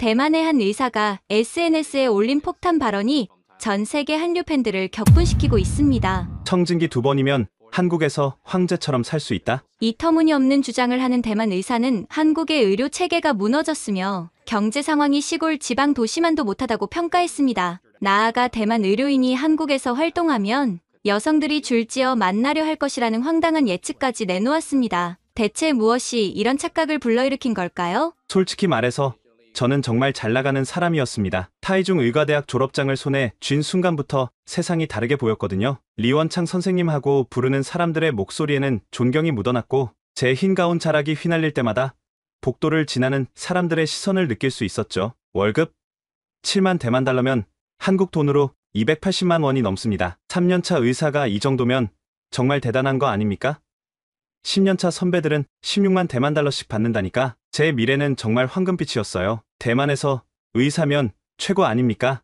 대만의 한 의사가 SNS에 올린 폭탄 발언이 전 세계 한류 팬들을 격분시키고 있습니다. 청진기 2번이면 한국에서 황제처럼 살 수 있다? 이 터무니없는 주장을 하는 대만 의사는 한국의 의료 체계가 무너졌으며 경제 상황이 시골 지방 도시만도 못하다고 평가했습니다. 나아가 대만 의료인이 한국에서 활동하면 여성들이 줄지어 만나려 할 것이라는 황당한 예측까지 내놓았습니다. 대체 무엇이 이런 착각을 불러일으킨 걸까요? 솔직히 말해서 저는 정말 잘 나가는 사람이었습니다. 타이중 의과대학 졸업장을 손에 쥔 순간부터 세상이 다르게 보였거든요. 리원창 선생님하고 부르는 사람들의 목소리에는 존경이 묻어났고 제 흰 가운 자락이 휘날릴 때마다 복도를 지나는 사람들의 시선을 느낄 수 있었죠. 월급 7만 대만 달러면 한국 돈으로 280만 원이 넘습니다. 3년차 의사가 이 정도면 정말 대단한 거 아닙니까? 10년차 선배들은 16만 대만 달러씩 받는다니까. 제 미래는 정말 황금빛이었어요. 대만에서 의사면 최고 아닙니까?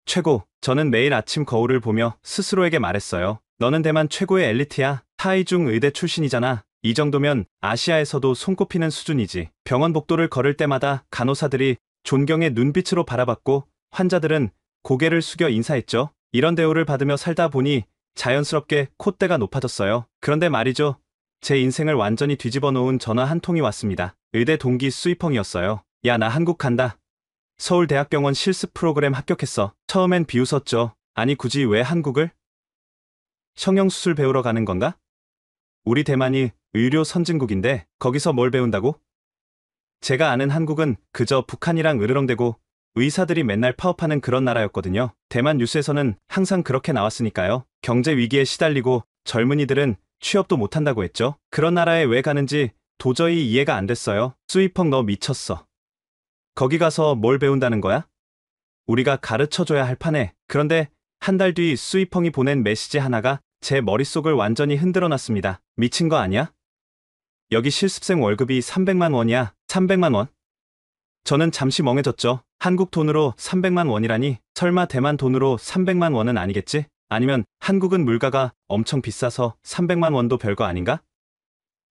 최고. 저는 매일 아침 거울을 보며 스스로에게 말했어요. 너는 대만 최고의 엘리트야. 타이중 의대 출신이잖아. 이 정도면 아시아에서도 손꼽히는 수준이지. 병원 복도를 걸을 때마다 간호사들이 존경의 눈빛으로 바라봤고 환자들은 고개를 숙여 인사했죠. 이런 대우를 받으며 살다 보니 자연스럽게 콧대가 높아졌어요. 그런데 말이죠. 제 인생을 완전히 뒤집어 놓은 전화 한 통이 왔습니다. 의대 동기 수이펑이었어요. 야, 나 한국 간다. 서울대학병원 실습 프로그램 합격했어. 처음엔 비웃었죠. 아니 굳이 왜 한국을? 성형수술 배우러 가는 건가? 우리 대만이 의료 선진국인데 거기서 뭘 배운다고? 제가 아는 한국은 그저 북한이랑 으르렁대고 의사들이 맨날 파업하는 그런 나라였거든요. 대만 뉴스에서는 항상 그렇게 나왔으니까요. 경제 위기에 시달리고 젊은이들은 취업도 못한다고 했죠. 그런 나라에 왜 가는지 도저히 이해가 안 됐어요. 수이펑 너 미쳤어. 거기 가서 뭘 배운다는 거야? 우리가 가르쳐줘야 할 판에. 그런데 한 달 뒤 수이펑이 보낸 메시지 하나가 제 머릿속을 완전히 흔들어 놨습니다. 미친 거 아니야? 여기 실습생 월급이 300만 원이야. 300만 원? 저는 잠시 멍해졌죠. 한국 돈으로 300만 원이라니? 설마 대만 돈으로 300만 원은 아니겠지? 아니면 한국은 물가가 엄청 비싸서 300만 원도 별거 아닌가?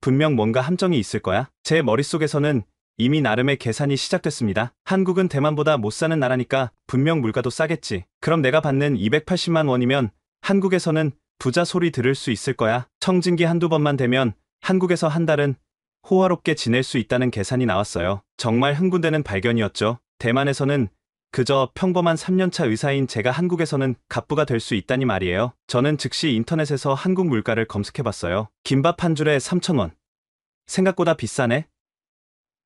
분명 뭔가 함정이 있을 거야. 제 머릿속에서는 이미 나름의 계산이 시작됐습니다. 한국은 대만보다 못 사는 나라니까 분명 물가도 싸겠지. 그럼 내가 받는 280만 원이면 한국에서는 부자 소리 들을 수 있을 거야. 청진기 한두 번만 되면 한국에서 한 달은 호화롭게 지낼 수 있다는 계산이 나왔어요. 정말 흥분되는 발견이었죠. 대만에서는 그저 평범한 3년차 의사인 제가 한국에서는 갑부가 될 수 있다니 말이에요. 저는 즉시 인터넷에서 한국 물가를 검색해봤어요. 김밥 한 줄에 3,000원. 생각보다 비싸네.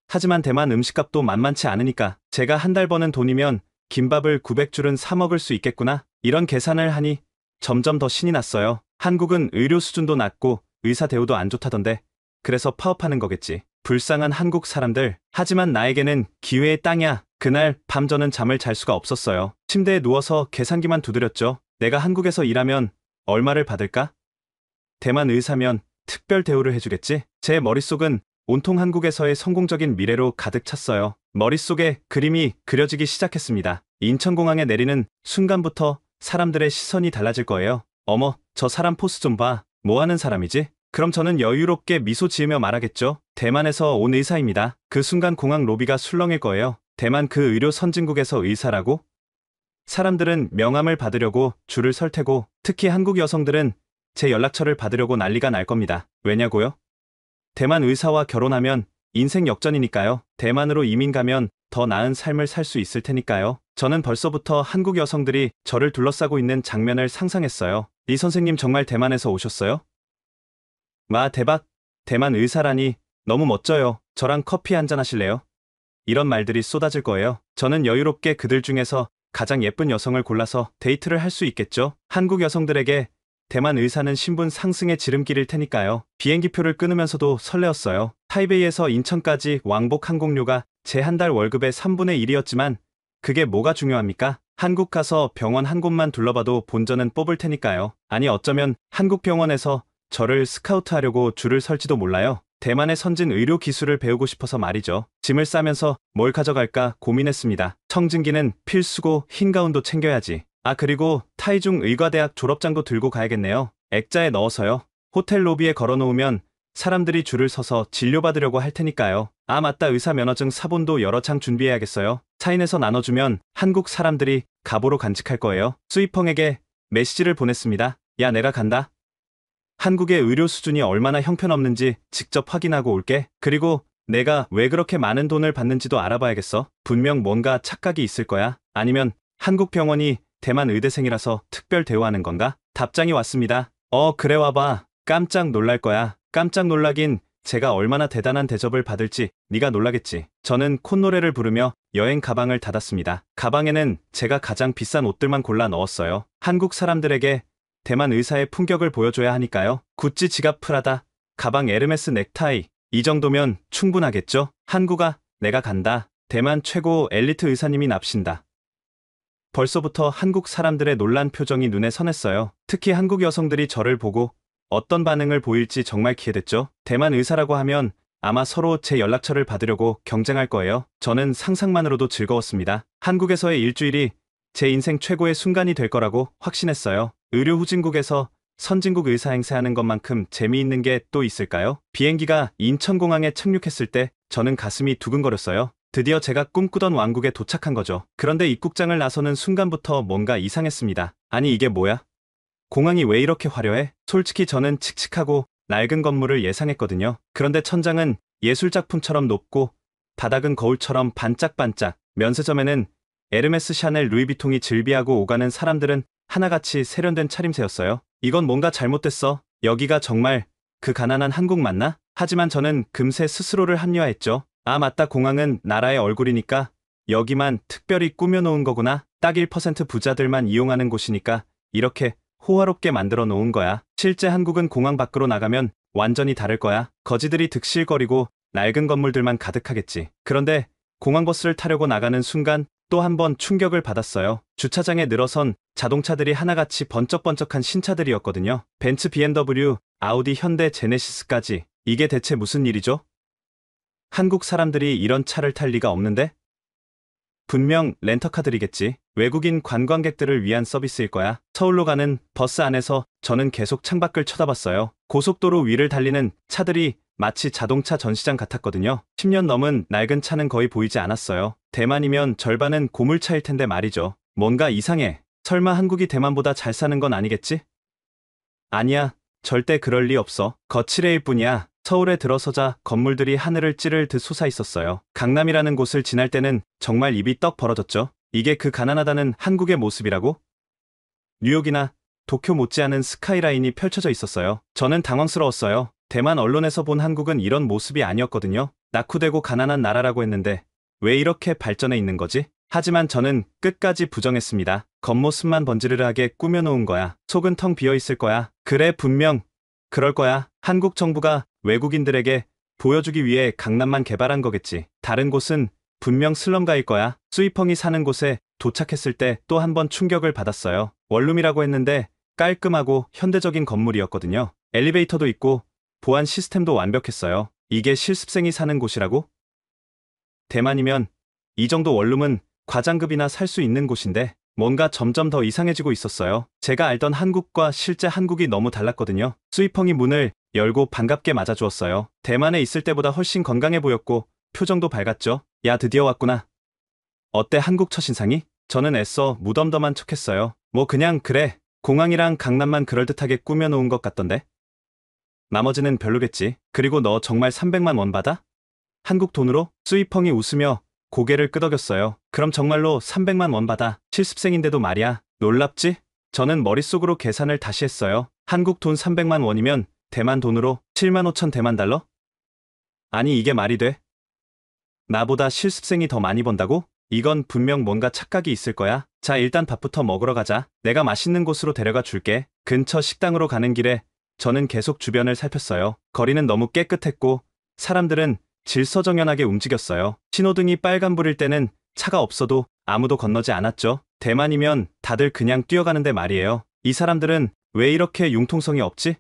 하지만 대만 음식값도 만만치 않으니까 제가 한 달 버는 돈이면 김밥을 900줄은 사 먹을 수 있겠구나. 이런 계산을 하니 점점 더 신이 났어요. 한국은 의료 수준도 낮고 의사 대우도 안 좋다던데 그래서 파업하는 거겠지. 불쌍한 한국 사람들. 하지만 나에게는 기회의 땅이야. 그날 밤 저는 잠을 잘 수가 없었어요. 침대에 누워서 계산기만 두드렸죠. 내가 한국에서 일하면 얼마를 받을까? 대만 의사면 특별 대우를 해주겠지? 제 머릿속은 온통 한국에서의 성공적인 미래로 가득 찼어요. 머릿속에 그림이 그려지기 시작했습니다. 인천공항에 내리는 순간부터 사람들의 시선이 달라질 거예요. 어머, 저 사람 포스 좀 봐. 뭐 하는 사람이지? 그럼 저는 여유롭게 미소 지으며 말하겠죠. 대만에서 온 의사입니다. 그 순간 공항 로비가 술렁일 거예요. 대만 그 의료 선진국에서 의사라고? 사람들은 명함을 받으려고 줄을 설 테고 특히 한국 여성들은 제 연락처를 받으려고 난리가 날 겁니다. 왜냐고요? 대만 의사와 결혼하면 인생 역전이니까요. 대만으로 이민 가면 더 나은 삶을 살 수 있을 테니까요. 저는 벌써부터 한국 여성들이 저를 둘러싸고 있는 장면을 상상했어요. 이 선생님 정말 대만에서 오셨어요? 와, 대박. 대만 의사라니 너무 멋져요. 저랑 커피 한잔 하실래요? 이런 말들이 쏟아질 거예요. 저는 여유롭게 그들 중에서 가장 예쁜 여성을 골라서 데이트를 할 수 있겠죠. 한국 여성들에게 대만 의사는 신분 상승의 지름길일 테니까요. 비행기표를 끊으면서도 설레었어요. 타이베이에서 인천까지 왕복 항공료가 제 한 달 월급의 3분의 1이었지만 그게 뭐가 중요합니까? 한국 가서 병원 한 곳만 둘러봐도 본전은 뽑을 테니까요. 아니 어쩌면 한국 병원에서 저를 스카우트하려고 줄을 설지도 몰라요. 대만의 선진 의료 기술을 배우고 싶어서 말이죠. 짐을 싸면서 뭘 가져갈까 고민했습니다. 청진기는 필수고 흰 가운도 챙겨야지. 아, 그리고 타이중 의과대학 졸업장도 들고 가야겠네요. 액자에 넣어서요. 호텔 로비에 걸어놓으면 사람들이 줄을 서서 진료받으려고 할 테니까요. 아, 맞다. 의사 면허증 사본도 여러 장 준비해야겠어요. 차인에서 나눠주면 한국 사람들이 갑오로 간직할 거예요. 수이펑에게 메시지를 보냈습니다. 야, 내가 간다. 한국의 의료 수준이 얼마나 형편없는지 직접 확인하고 올게. 그리고 내가 왜 그렇게 많은 돈을 받는지도 알아봐야겠어. 분명 뭔가 착각이 있을 거야. 아니면 한국 병원이 대만 의대생이라서 특별 대우하는 건가? 답장이 왔습니다. 그래, 와봐. 깜짝 놀랄 거야. 깜짝 놀라긴, 제가 얼마나 대단한 대접을 받을지 네가 놀라겠지. 저는 콧노래를 부르며 여행 가방을 닫았습니다. 가방에는 제가 가장 비싼 옷들만 골라 넣었어요. 한국 사람들에게 대만 의사의 품격을 보여줘야 하니까요. 구찌 지갑 프라다, 가방 에르메스 넥타이, 이 정도면 충분하겠죠? 한국아, 내가 간다. 대만 최고 엘리트 의사님이 납신다. 벌써부터 한국 사람들의 놀란 표정이 눈에 선했어요. 특히 한국 여성들이 저를 보고 어떤 반응을 보일지 정말 기대됐죠. 대만 의사라고 하면 아마 서로 제 연락처를 받으려고 경쟁할 거예요. 저는 상상만으로도 즐거웠습니다. 한국에서의 일주일이 제 인생 최고의 순간이 될 거라고 확신했어요. 의료 후진국에서 선진국 의사 행세하는 것만큼 재미있는 게 또 있을까요? 비행기가 인천공항에 착륙했을 때 저는 가슴이 두근거렸어요. 드디어 제가 꿈꾸던 왕국에 도착한 거죠. 그런데 입국장을 나서는 순간부터 뭔가 이상했습니다. 아니, 이게 뭐야? 공항이 왜 이렇게 화려해? 솔직히 저는 칙칙하고 낡은 건물을 예상했거든요. 그런데 천장은 예술작품처럼 높고 바닥은 거울처럼 반짝반짝, 면세점에는 에르메스, 샤넬, 루이비통이 즐비하고 오가는 사람들은 하나같이 세련된 차림새였어요. 이건 뭔가 잘못됐어. 여기가 정말 그 가난한 한국 맞나? 하지만 저는 금세 스스로를 합리화했죠. 아, 맞다. 공항은 나라의 얼굴이니까 여기만 특별히 꾸며놓은 거구나. 딱 1% 부자들만 이용하는 곳이니까 이렇게 호화롭게 만들어 놓은 거야. 실제 한국은 공항 밖으로 나가면 완전히 다를 거야. 거지들이 득실거리고 낡은 건물들만 가득하겠지. 그런데 공항버스를 타려고 나가는 순간 또 한 번 충격을 받았어요. 주차장에 늘어선 자동차들이 하나같이 번쩍번쩍한 신차들이었거든요. 벤츠, BMW, 아우디, 현대, 제네시스까지. 이게 대체 무슨 일이죠? 한국 사람들이 이런 차를 탈 리가 없는데? 분명 렌터카들이겠지. 외국인 관광객들을 위한 서비스일 거야. 서울로 가는 버스 안에서 저는 계속 창밖을 쳐다봤어요. 고속도로 위를 달리는 차들이 마치 자동차 전시장 같았거든요. 10년 넘은 낡은 차는 거의 보이지 않았어요. 대만이면 절반은 고물차일 텐데 말이죠. 뭔가 이상해. 설마 한국이 대만보다 잘 사는 건 아니겠지? 아니야. 절대 그럴 리 없어. 거칠해일 뿐이야. 서울에 들어서자 건물들이 하늘을 찌를 듯 솟아 있었어요. 강남이라는 곳을 지날 때는 정말 입이 떡 벌어졌죠. 이게 그 가난하다는 한국의 모습이라고? 뉴욕이나 도쿄 못지않은 스카이라인이 펼쳐져 있었어요. 저는 당황스러웠어요. 대만 언론에서 본 한국은 이런 모습이 아니었거든요. 낙후되고 가난한 나라라고 했는데 왜 이렇게 발전해 있는 거지? 하지만 저는 끝까지 부정했습니다. 겉모습만 번지르르하게 꾸며놓은 거야. 속은 텅 비어있을 거야. 그래, 분명 그럴 거야. 한국 정부가 외국인들에게 보여주기 위해 강남만 개발한 거겠지. 다른 곳은 분명 슬럼가일 거야. 수이펑이 사는 곳에 도착했을 때 또 한 번 충격을 받았어요. 원룸이라고 했는데 깔끔하고 현대적인 건물이었거든요. 엘리베이터도 있고 보안 시스템도 완벽했어요. 이게 실습생이 사는 곳이라고? 대만이면 이 정도 원룸은 과장급이나 살 수 있는 곳인데 뭔가 점점 더 이상해지고 있었어요. 제가 알던 한국과 실제 한국이 너무 달랐거든요. 수이펑이 문을 열고 반갑게 맞아주었어요. 대만에 있을 때보다 훨씬 건강해 보였고 표정도 밝았죠. 야, 드디어 왔구나. 어때, 한국 첫인상이? 저는 애써 무덤덤한 척했어요. 뭐 그냥 그래. 공항이랑 강남만 그럴듯하게 꾸며놓은 것 같던데. 나머지는 별로겠지. 그리고 너 정말 300만 원 받아? 한국 돈으로? 수이펑이 웃으며 고개를 끄덕였어요. 그럼 정말로 300만 원 받아. 실습생인데도 말이야. 놀랍지? 저는 머릿속으로 계산을 다시 했어요. 한국 돈 300만 원이면 대만 돈으로 7만 5천 대만 달러? 아니, 이게 말이 돼? 나보다 실습생이 더 많이 번다고? 이건 분명 뭔가 착각이 있을 거야. 자, 일단 밥부터 먹으러 가자. 내가 맛있는 곳으로 데려가 줄게. 근처 식당으로 가는 길에 저는 계속 주변을 살폈어요. 거리는 너무 깨끗했고 사람들은 질서정연하게 움직였어요. 신호등이 빨간불일 때는 차가 없어도 아무도 건너지 않았죠. 대만이면 다들 그냥 뛰어가는데 말이에요. 이 사람들은 왜 이렇게 융통성이 없지?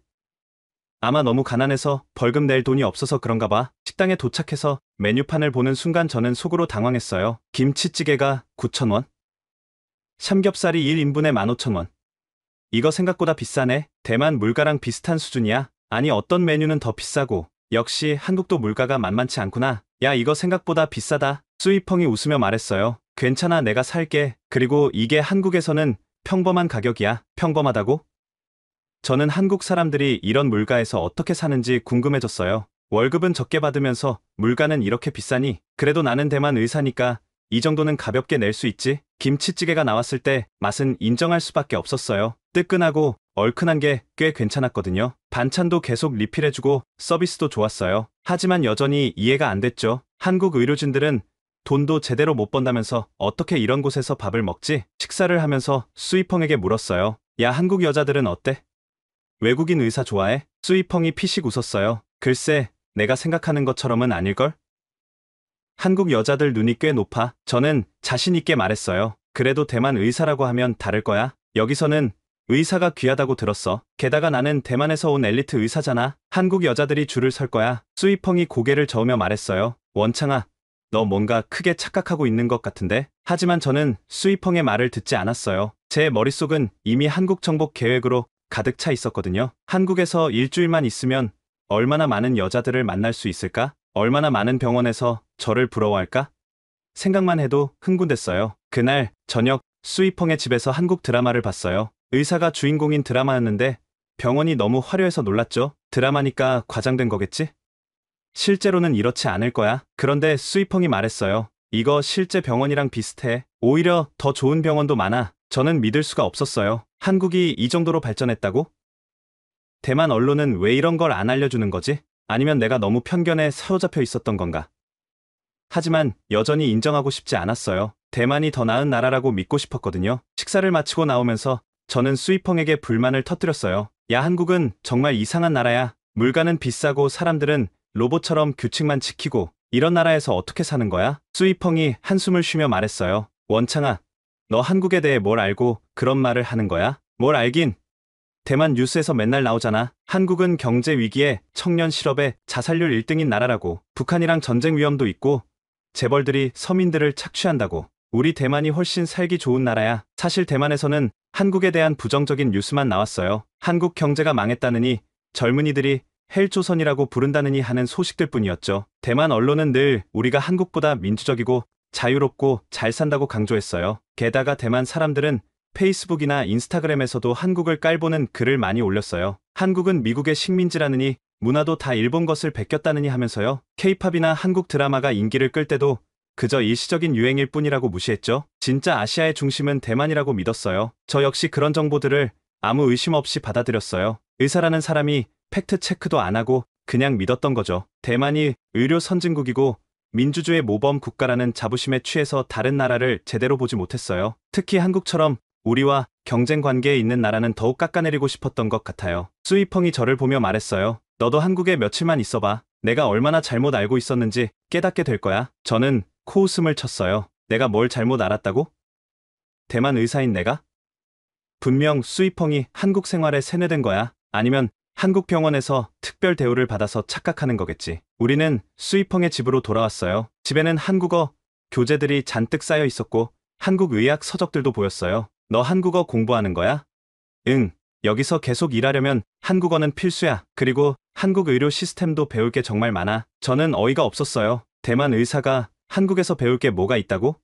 아마 너무 가난해서 벌금 낼 돈이 없어서 그런가 봐. 식당에 도착해서 메뉴판을 보는 순간 저는 속으로 당황했어요. 김치찌개가 9,000원? 삼겹살이 1인분에 15,000원. 이거 생각보다 비싸네. 대만 물가랑 비슷한 수준이야. 아니, 어떤 메뉴는 더 비싸고. 역시 한국도 물가가 만만치 않구나. 야, 이거 생각보다 비싸다. 수이펑이 웃으며 말했어요. 괜찮아, 내가 살게. 그리고 이게 한국에서는 평범한 가격이야. 평범하다고? 저는 한국 사람들이 이런 물가에서 어떻게 사는지 궁금해졌어요. 월급은 적게 받으면서 물가는 이렇게 비싸니? 그래도 나는 대만 의사니까 이 정도는 가볍게 낼 수 있지. 김치찌개가 나왔을 때 맛은 인정할 수밖에 없었어요. 뜨끈하고 얼큰한 게 꽤 괜찮았거든요. 반찬도 계속 리필해주고 서비스도 좋았어요. 하지만 여전히 이해가 안 됐죠. 한국 의료진들은 돈도 제대로 못 번다면서 어떻게 이런 곳에서 밥을 먹지? 식사를 하면서 수이펑에게 물었어요. 야, 한국 여자들은 어때? 외국인 의사 좋아해? 수이펑이 피식 웃었어요. 글쎄, 내가 생각하는 것처럼은 아닐걸? 한국 여자들 눈이 꽤 높아. 저는 자신 있게 말했어요. 그래도 대만 의사라고 하면 다를 거야. 여기서는 의사가 귀하다고 들었어. 게다가 나는 대만에서 온 엘리트 의사잖아. 한국 여자들이 줄을 설 거야. 수이펑이 고개를 저으며 말했어요. 원창아, 너 뭔가 크게 착각하고 있는 것 같은데? 하지만 저는 수이펑의 말을 듣지 않았어요. 제 머릿속은 이미 한국 정복 계획으로 가득 차 있었거든요. 한국에서 일주일만 있으면 얼마나 많은 여자들을 만날 수 있을까? 얼마나 많은 병원에서 저를 부러워할까? 생각만 해도 흥분됐어요. 그날 저녁 수이펑의 집에서 한국 드라마를 봤어요. 의사가 주인공인 드라마였는데 병원이 너무 화려해서 놀랐죠. 드라마니까 과장된 거겠지? 실제로는 이렇지 않을 거야. 그런데 수이펑이 말했어요. 이거 실제 병원이랑 비슷해. 오히려 더 좋은 병원도 많아. 저는 믿을 수가 없었어요. 한국이 이 정도로 발전했다고? 대만 언론은 왜 이런 걸 안 알려주는 거지? 아니면 내가 너무 편견에 사로잡혀 있었던 건가? 하지만 여전히 인정하고 싶지 않았어요. 대만이 더 나은 나라라고 믿고 싶었거든요. 식사를 마치고 나오면서 저는 수이펑에게 불만을 터뜨렸어요. 야, 한국은 정말 이상한 나라야. 물가는 비싸고 사람들은 로봇처럼 규칙만 지키고 이런 나라에서 어떻게 사는 거야? 수이펑이 한숨을 쉬며 말했어요. 원창아, 너 한국에 대해 뭘 알고 그런 말을 하는 거야? 뭘 알긴. 대만 뉴스에서 맨날 나오잖아. 한국은 경제 위기에 청년 실업에 자살률 1등인 나라라고. 북한이랑 전쟁 위험도 있고 재벌들이 서민들을 착취한다고. 우리 대만이 훨씬 살기 좋은 나라야. 사실 대만에서는 한국에 대한 부정적인 뉴스만 나왔어요. 한국 경제가 망했다느니 젊은이들이 헬조선이라고 부른다느니 하는 소식들 뿐이었죠. 대만 언론은 늘 우리가 한국보다 민주적이고 자유롭고 잘 산다고 강조했어요. 게다가 대만 사람들은 페이스북이나 인스타그램에서도 한국을 깔보는 글을 많이 올렸어요. 한국은 미국의 식민지라느니 문화도 다 일본 것을 베꼈다느니 하면서요. 케이팝이나 한국 드라마가 인기를 끌 때도 그저 일시적인 유행일 뿐이라고 무시했죠. 진짜 아시아의 중심은 대만이라고 믿었어요. 저 역시 그런 정보들을 아무 의심 없이 받아들였어요. 의사라는 사람이 팩트 체크도 안 하고 그냥 믿었던 거죠. 대만이 의료 선진국이고 민주주의 모범 국가라는 자부심에 취해서 다른 나라를 제대로 보지 못했어요. 특히 한국처럼 우리와 경쟁 관계에 있는 나라는 더욱 깎아내리고 싶었던 것 같아요. 수이펑이 저를 보며 말했어요. 너도 한국에 며칠만 있어봐. 내가 얼마나 잘못 알고 있었는지 깨닫게 될 거야. 저는 코웃음을 쳤어요. 내가 뭘 잘못 알았다고? 대만 의사인 내가? 분명 수이펑이 한국 생활에 세뇌된 거야. 아니면 한국 병원에서 특별 대우를 받아서 착각하는 거겠지. 우리는 수이펑의 집으로 돌아왔어요. 집에는 한국어 교재들이 잔뜩 쌓여 있었고 한국 의학 서적들도 보였어요. 너 한국어 공부하는 거야? 응. 여기서 계속 일하려면 한국어는 필수야. 그리고 한국 의료 시스템도 배울 게 정말 많아. 저는 어이가 없었어요. 대만 의사가 한국에서 배울 게 뭐가 있다고?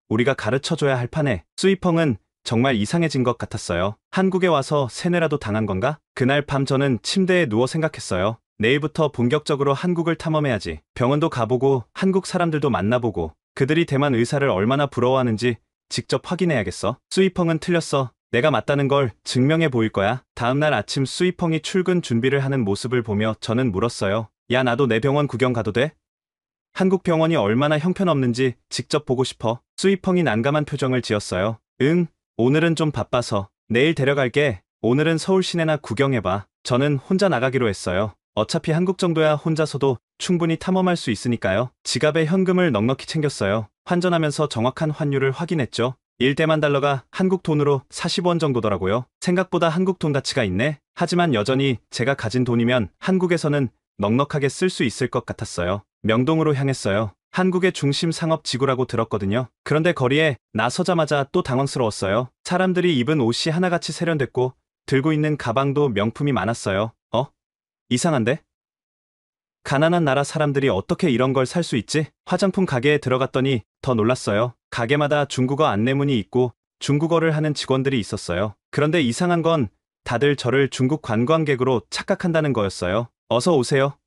우리가 가르쳐줘야 할 판에. 수이펑은 정말 이상해진 것 같았어요. 한국에 와서 세뇌라도 당한 건가? 그날 밤 저는 침대에 누워 생각했어요. 내일부터 본격적으로 한국을 탐험해야지. 병원도 가보고 한국 사람들도 만나보고 그들이 대만 의사를 얼마나 부러워하는지 직접 확인해야겠어. 수이펑은 틀렸어. 내가 맞다는 걸 증명해 보일 거야. 다음날 아침 수이펑이 출근 준비를 하는 모습을 보며 저는 물었어요. 야, 나도 내 병원 구경 가도 돼? 한국 병원이 얼마나 형편없는지 직접 보고 싶어. 수이펑이 난감한 표정을 지었어요. 응, 오늘은 좀 바빠서. 내일 데려갈게. 오늘은 서울 시내나 구경해봐. 저는 혼자 나가기로 했어요. 어차피 한국 정도야 혼자서도 충분히 탐험할 수 있으니까요. 지갑에 현금을 넉넉히 챙겼어요. 환전하면서 정확한 환율을 확인했죠. 1대만 달러가 한국 돈으로 40원 정도더라고요. 생각보다 한국 돈 가치가 있네. 하지만 여전히 제가 가진 돈이면 한국에서는 넉넉하게 쓸 수 있을 것 같았어요. 명동으로 향했어요. 한국의 중심 상업 지구라고 들었거든요. 그런데 거리에 나서자마자 또 당황스러웠어요. 사람들이 입은 옷이 하나같이 세련됐고 들고 있는 가방도 명품이 많았어요. 이상한데? 가난한 나라 사람들이 어떻게 이런 걸 살 수 있지? 화장품 가게에 들어갔더니 더 놀랐어요. 가게마다 중국어 안내문이 있고 중국어를 하는 직원들이 있었어요. 그런데 이상한 건 다들 저를 중국 관광객으로 착각한다는 거였어요. 어서 오세요.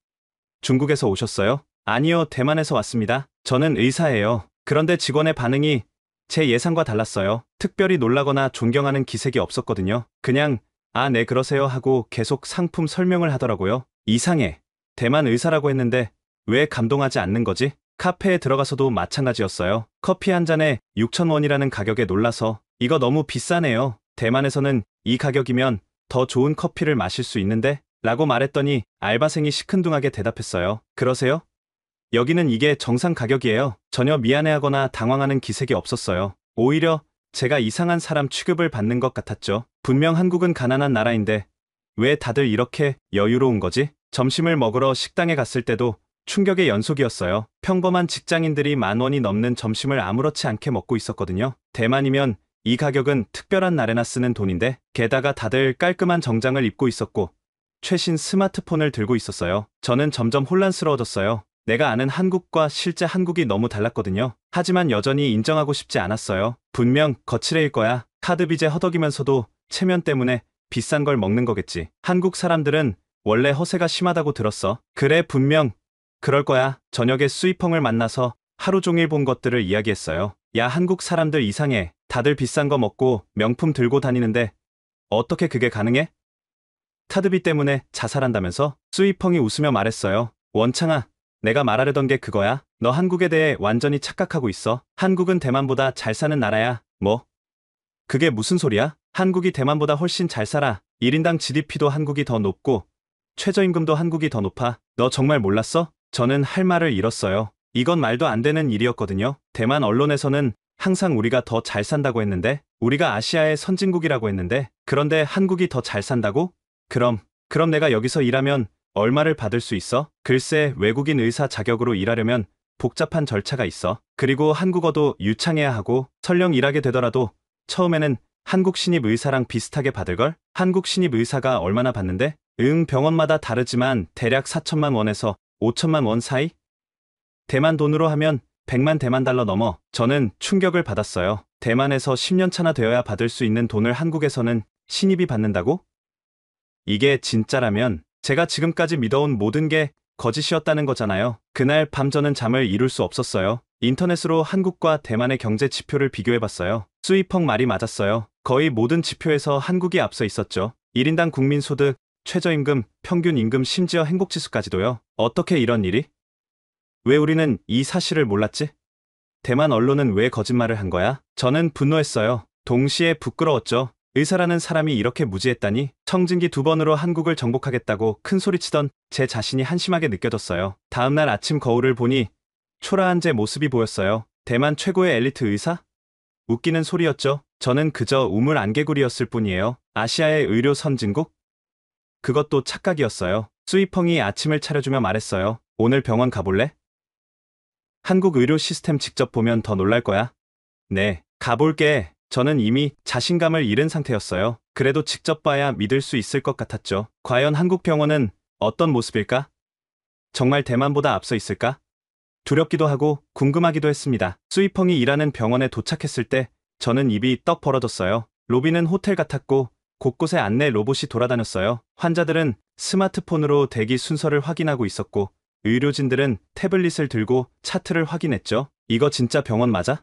중국에서 오셨어요? 아니요, 대만에서 왔습니다. 저는 의사예요. 그런데 직원의 반응이 제 예상과 달랐어요. 특별히 놀라거나 존경하는 기색이 없었거든요. 그냥 아, 네, 그러세요 하고 계속 상품 설명을 하더라고요. 이상해. 대만 의사라고 했는데 왜 감동하지 않는 거지? 카페에 들어가서도 마찬가지였어요. 커피 한 잔에 6,000원이라는 가격에 놀라서 이거 너무 비싸네요. 대만에서는 이 가격이면 더 좋은 커피를 마실 수 있는데? 라고 말했더니 알바생이 시큰둥하게 대답했어요. 그러세요? 여기는 이게 정상 가격이에요. 전혀 미안해하거나 당황하는 기색이 없었어요. 오히려 제가 이상한 사람 취급을 받는 것 같았죠. 분명 한국은 가난한 나라인데 왜 다들 이렇게 여유로운 거지? 점심을 먹으러 식당에 갔을 때도 충격의 연속이었어요. 평범한 직장인들이 10,000원이 넘는 점심을 아무렇지 않게 먹고 있었거든요. 대만이면 이 가격은 특별한 날에나 쓰는 돈인데 게다가 다들 깔끔한 정장을 입고 있었고 최신 스마트폰을 들고 있었어요. 저는 점점 혼란스러워졌어요. 내가 아는 한국과 실제 한국이 너무 달랐거든요. 하지만 여전히 인정하고 싶지 않았어요. 분명 거칠애일 거야. 카드 빚에 허덕이면서도 체면 때문에 비싼 걸 먹는 거겠지. 한국 사람들은 원래 허세가 심하다고 들었어. 그래, 분명 그럴 거야. 저녁에 수이펑을 만나서 하루 종일 본 것들을 이야기했어요. 야, 한국 사람들 이상해. 다들 비싼 거 먹고 명품 들고 다니는데 어떻게 그게 가능해? 카드비 때문에 자살한다면서? 수이펑이 웃으며 말했어요. 원창아, 내가 말하려던 게 그거야. 너 한국에 대해 완전히 착각하고 있어. 한국은 대만보다 잘 사는 나라야. 뭐? 그게 무슨 소리야? 한국이 대만보다 훨씬 잘 살아. 1인당 GDP도 한국이 더 높고 최저임금도 한국이 더 높아. 너 정말 몰랐어? 저는 할 말을 잃었어요. 이건 말도 안 되는 일이었거든요. 대만 언론에서는 항상 우리가 더 잘 산다고 했는데, 우리가 아시아의 선진국이라고 했는데, 그런데 한국이 더 잘 산다고? 그럼 내가 여기서 일하면 얼마를 받을 수 있어? 글쎄, 외국인 의사 자격으로 일하려면 복잡한 절차가 있어. 그리고 한국어도 유창해야 하고, 설령 일하게 되더라도 처음에는 한국 신입 의사랑 비슷하게 받을걸? 한국 신입 의사가 얼마나 받는데? 병원마다 다르지만 대략 4천만 원에서 5천만 원 사이? 대만 돈으로 하면 100만 대만 달러 넘어. 저는 충격을 받았어요. 대만에서 10년 차나 되어야 받을 수 있는 돈을 한국에서는 신입이 받는다고? 이게 진짜라면 제가 지금까지 믿어온 모든 게 거짓이었다는 거잖아요. 그날 밤 저는 잠을 이룰 수 없었어요. 인터넷으로 한국과 대만의 경제 지표를 비교해봤어요. 수이펑 말이 맞았어요. 거의 모든 지표에서 한국이 앞서 있었죠. 1인당 국민소득, 최저임금, 평균임금, 심지어 행복지수까지도요. 어떻게 이런 일이? 왜 우리는 이 사실을 몰랐지? 대만 언론은 왜 거짓말을 한 거야? 저는 분노했어요. 동시에 부끄러웠죠. 의사라는 사람이 이렇게 무지했다니. 청진기 2번으로 한국을 정복하겠다고 큰 소리치던 제 자신이 한심하게 느껴졌어요. 다음날 아침 거울을 보니 초라한 제 모습이 보였어요. 대만 최고의 엘리트 의사? 웃기는 소리였죠. 저는 그저 우물 안개구리였을 뿐이에요. 아시아의 의료 선진국? 그것도 착각이었어요. 수이펑이 아침을 차려주며 말했어요. 오늘 병원 가볼래? 한국 의료 시스템 직접 보면 더 놀랄 거야. 네, 가볼게. 저는 이미 자신감을 잃은 상태였어요. 그래도 직접 봐야 믿을 수 있을 것 같았죠. 과연 한국 병원은 어떤 모습일까? 정말 대만보다 앞서 있을까? 두렵기도 하고 궁금하기도 했습니다. 수이펑이 일하는 병원에 도착했을 때 저는 입이 떡 벌어졌어요. 로비는 호텔 같았고 곳곳에 안내 로봇이 돌아다녔어요. 환자들은 스마트폰으로 대기 순서를 확인하고 있었고 의료진들은 태블릿을 들고 차트를 확인했죠. 이거 진짜 병원 맞아?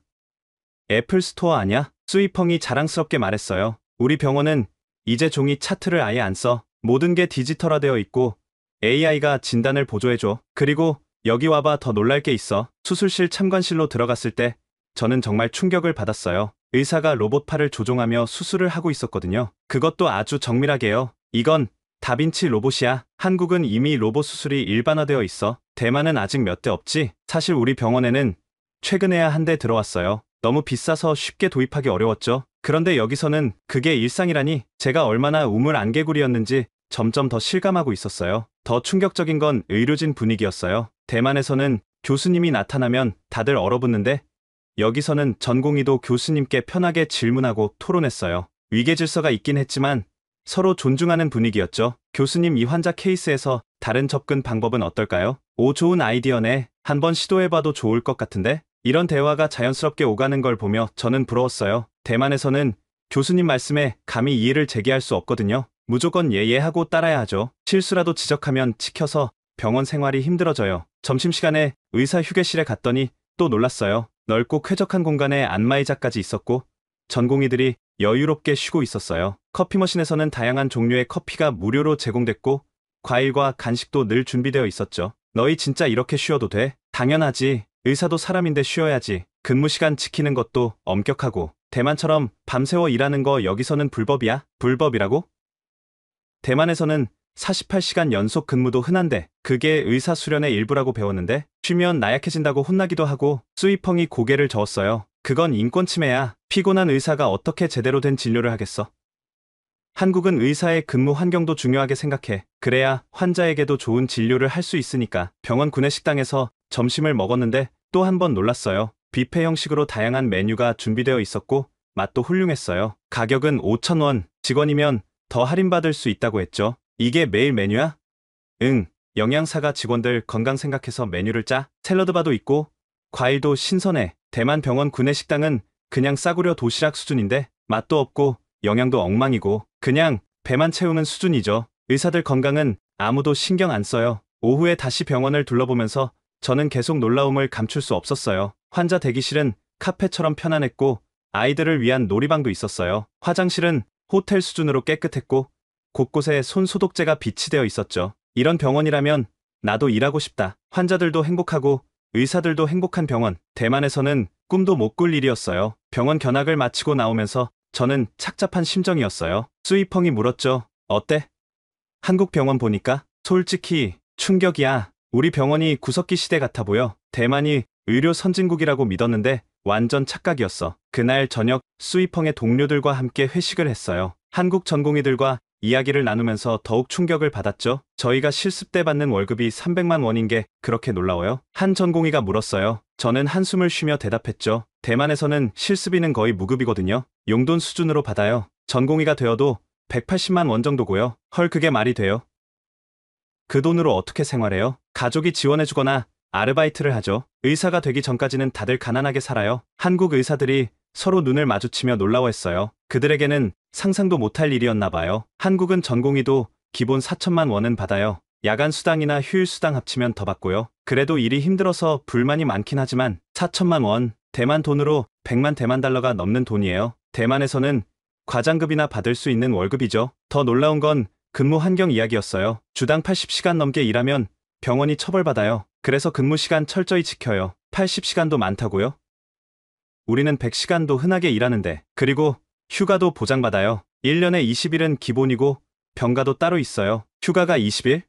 애플 스토어 아냐? 수이펑이 자랑스럽게 말했어요. 우리 병원은 이제 종이 차트를 아예 안 써. 모든 게 디지털화되어 있고 AI가 진단을 보조해줘. 그리고 여기 와봐, 더 놀랄 게 있어. 수술실 참관실로 들어갔을 때 저는 정말 충격을 받았어요. 의사가 로봇 팔을 조종하며 수술을 하고 있었거든요. 그것도 아주 정밀하게요. 이건 다빈치 로봇이야. 한국은 이미 로봇 수술이 일반화되어 있어. 대만은 아직 몇 대 없지. 사실 우리 병원에는 최근에야 한 대 들어왔어요. 너무 비싸서 쉽게 도입하기 어려웠죠. 그런데 여기서는 그게 일상이라니. 제가 얼마나 우물 안개구리였는지 점점 더 실감하고 있었어요. 더 충격적인 건 의료진 분위기였어요. 대만에서는 교수님이 나타나면 다들 얼어붙는데 여기서는 전공의도 교수님께 편하게 질문하고 토론했어요. 위계질서가 있긴 했지만 서로 존중하는 분위기였죠. 교수님, 이 환자 케이스에서 다른 접근 방법은 어떨까요? 오, 좋은 아이디어네. 한번 시도해봐도 좋을 것 같은데? 이런 대화가 자연스럽게 오가는 걸 보며 저는 부러웠어요. 대만에서는 교수님 말씀에 감히 이의를 제기할 수 없거든요. 무조건 예예하고 따라야 하죠. 실수라도 지적하면 찍혀서 병원 생활이 힘들어져요. 점심시간에 의사 휴게실에 갔더니 또 놀랐어요. 넓고 쾌적한 공간에 안마의자까지 있었고 전공의들이 여유롭게 쉬고 있었어요. 커피 머신에서는 다양한 종류의 커피가 무료로 제공됐고 과일과 간식도 늘 준비되어 있었죠. 너희 진짜 이렇게 쉬어도 돼? 당연하지. 의사도 사람인데 쉬어야지. 근무 시간 지키는 것도 엄격하고 대만처럼 밤새워 일하는 거 여기서는 불법이야? 불법이라고? 대만에서는 48시간 연속 근무도 흔한데 그게 의사 수련의 일부라고 배웠는데 쉬면 나약해진다고 혼나기도 하고 수이펑이 고개를 저었어요. 그건 인권 침해야. 피곤한 의사가 어떻게 제대로 된 진료를 하겠어? 한국은 의사의 근무 환경도 중요하게 생각해. 그래야 환자에게도 좋은 진료를 할 수 있으니까. 병원 구내식당에서 점심을 먹었는데 또 한 번 놀랐어요. 뷔페 형식으로 다양한 메뉴가 준비되어 있었고 맛도 훌륭했어요. 가격은 5,000원. 직원이면 더 할인받을 수 있다고 했죠. 이게 매일 메뉴야? 응. 영양사가 직원들 건강 생각해서 메뉴를 짜. 샐러드바도 있고 과일도 신선해. 대만 병원 구내식당은 그냥 싸구려 도시락 수준인데 맛도 없고 영양도 엉망이고 그냥 배만 채우는 수준이죠. 의사들 건강은 아무도 신경 안 써요. 오후에 다시 병원을 둘러보면서 저는 계속 놀라움을 감출 수 없었어요. 환자 대기실은 카페처럼 편안했고 아이들을 위한 놀이방도 있었어요. 화장실은 호텔 수준으로 깨끗했고 곳곳에 손 소독제가 비치되어 있었죠. 이런 병원이라면 나도 일하고 싶다. 환자들도 행복하고 의사들도 행복한 병원. 대만에서는 꿈도 못 꿀 일이었어요. 병원 견학을 마치고 나오면서 저는 착잡한 심정이었어요. 수이펑이 물었죠. 어때? 한국 병원 보니까? 솔직히 충격이야. 우리 병원이 구석기 시대 같아 보여. 대만이 의료 선진국이라고 믿었는데 완전 착각이었어. 그날 저녁 수이펑의 동료들과 함께 회식을 했어요. 한국 전공의들과 이야기를 나누면서 더욱 충격을 받았죠. 저희가 실습 때 받는 월급이 300만 원인 게 그렇게 놀라워요? 한 전공의가 물었어요. 저는 한숨을 쉬며 대답했죠. 대만에서는 실습비는 거의 무급이거든요. 용돈 수준으로 받아요. 전공의가 되어도 180만 원 정도고요. 헐, 그게 말이 돼요? 그 돈으로 어떻게 생활해요? 가족이 지원해주거나 아르바이트를 하죠. 의사가 되기 전까지는 다들 가난하게 살아요. 한국 의사들이 서로 눈을 마주치며 놀라워했어요. 그들에게는 상상도 못할 일이었나 봐요. 한국은 전공의도 기본 4천만 원은 받아요. 야간 수당이나 휴일 수당 합치면 더 받고요. 그래도 일이 힘들어서 불만이 많긴 하지만 4천만 원, 대만 돈으로 100만 대만 달러가 넘는 돈이에요. 대만에서는 과장급이나 받을 수 있는 월급이죠. 더 놀라운 건 근무 환경 이야기였어요. 주당 80시간 넘게 일하면 병원이 처벌받아요. 그래서 근무 시간 철저히 지켜요. 80시간도 많다고요? 우리는 100시간도 흔하게 일하는데. 그리고 휴가도 보장받아요. 1년에 20일은 기본이고 병가도 따로 있어요. 휴가가 20일?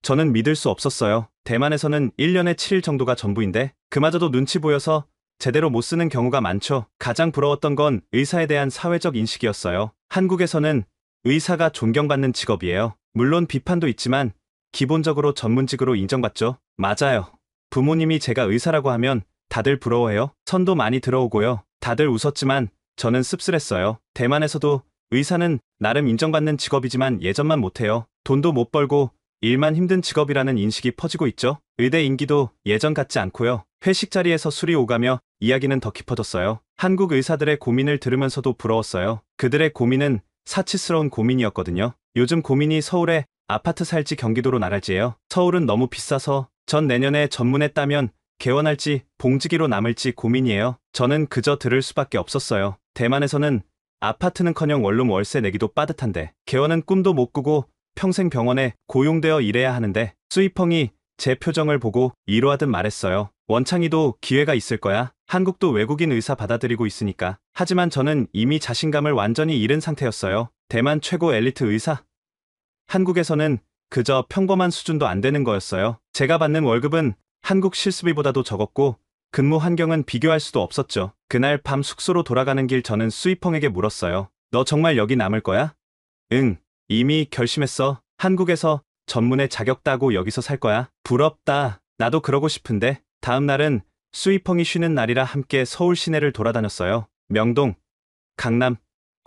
저는 믿을 수 없었어요. 대만에서는 1년에 7일 정도가 전부인데 그마저도 눈치 보여서 제대로 못 쓰는 경우가 많죠. 가장 부러웠던 건 의사에 대한 사회적 인식이었어요. 한국에서는 의사가 존경받는 직업이에요. 물론 비판도 있지만 기본적으로 전문직으로 인정받죠. 맞아요. 부모님이 제가 의사라고 하면 다들 부러워해요. 선도 많이 들어오고요. 다들 웃었지만 저는 씁쓸했어요. 대만에서도 의사는 나름 인정받는 직업이지만 예전만 못해요. 돈도 못 벌고 일만 힘든 직업이라는 인식이 퍼지고 있죠. 의대 인기도 예전 같지 않고요. 회식 자리에서 술이 오가며 이야기는 더 깊어졌어요. 한국 의사들의 고민을 들으면서도 부러웠어요. 그들의 고민은 사치스러운 고민이었거든요. 요즘 고민이 서울에 아파트 살지 경기도로 나갈지예요. 서울은 너무 비싸서 전 내년에 전문에 따면 개원할지 봉직이로 남을지 고민이에요. 저는 그저 들을 수밖에 없었어요. 대만에서는 아파트는커녕 원룸 월세 내기도 빠듯한데 개원은 꿈도 못 꾸고 평생 병원에 고용되어 일해야 하는데 수이펑이 제 표정을 보고 위로하듯 말했어요. 원창이도 기회가 있을 거야. 한국도 외국인 의사 받아들이고 있으니까. 하지만 저는 이미 자신감을 완전히 잃은 상태였어요. 대만 최고 엘리트 의사? 한국에서는 그저 평범한 수준도 안 되는 거였어요. 제가 받는 월급은 한국 실습비보다도 적었고 근무 환경은 비교할 수도 없었죠. 그날 밤 숙소로 돌아가는 길 저는 수이펑에게 물었어요. 너 정말 여기 남을 거야? 응, 이미 결심했어. 한국에서 전문의 자격 따고 여기서 살 거야. 부럽다. 나도 그러고 싶은데. 다음 날은 수이펑이 쉬는 날이라 함께 서울 시내를 돌아다녔어요. 명동, 강남,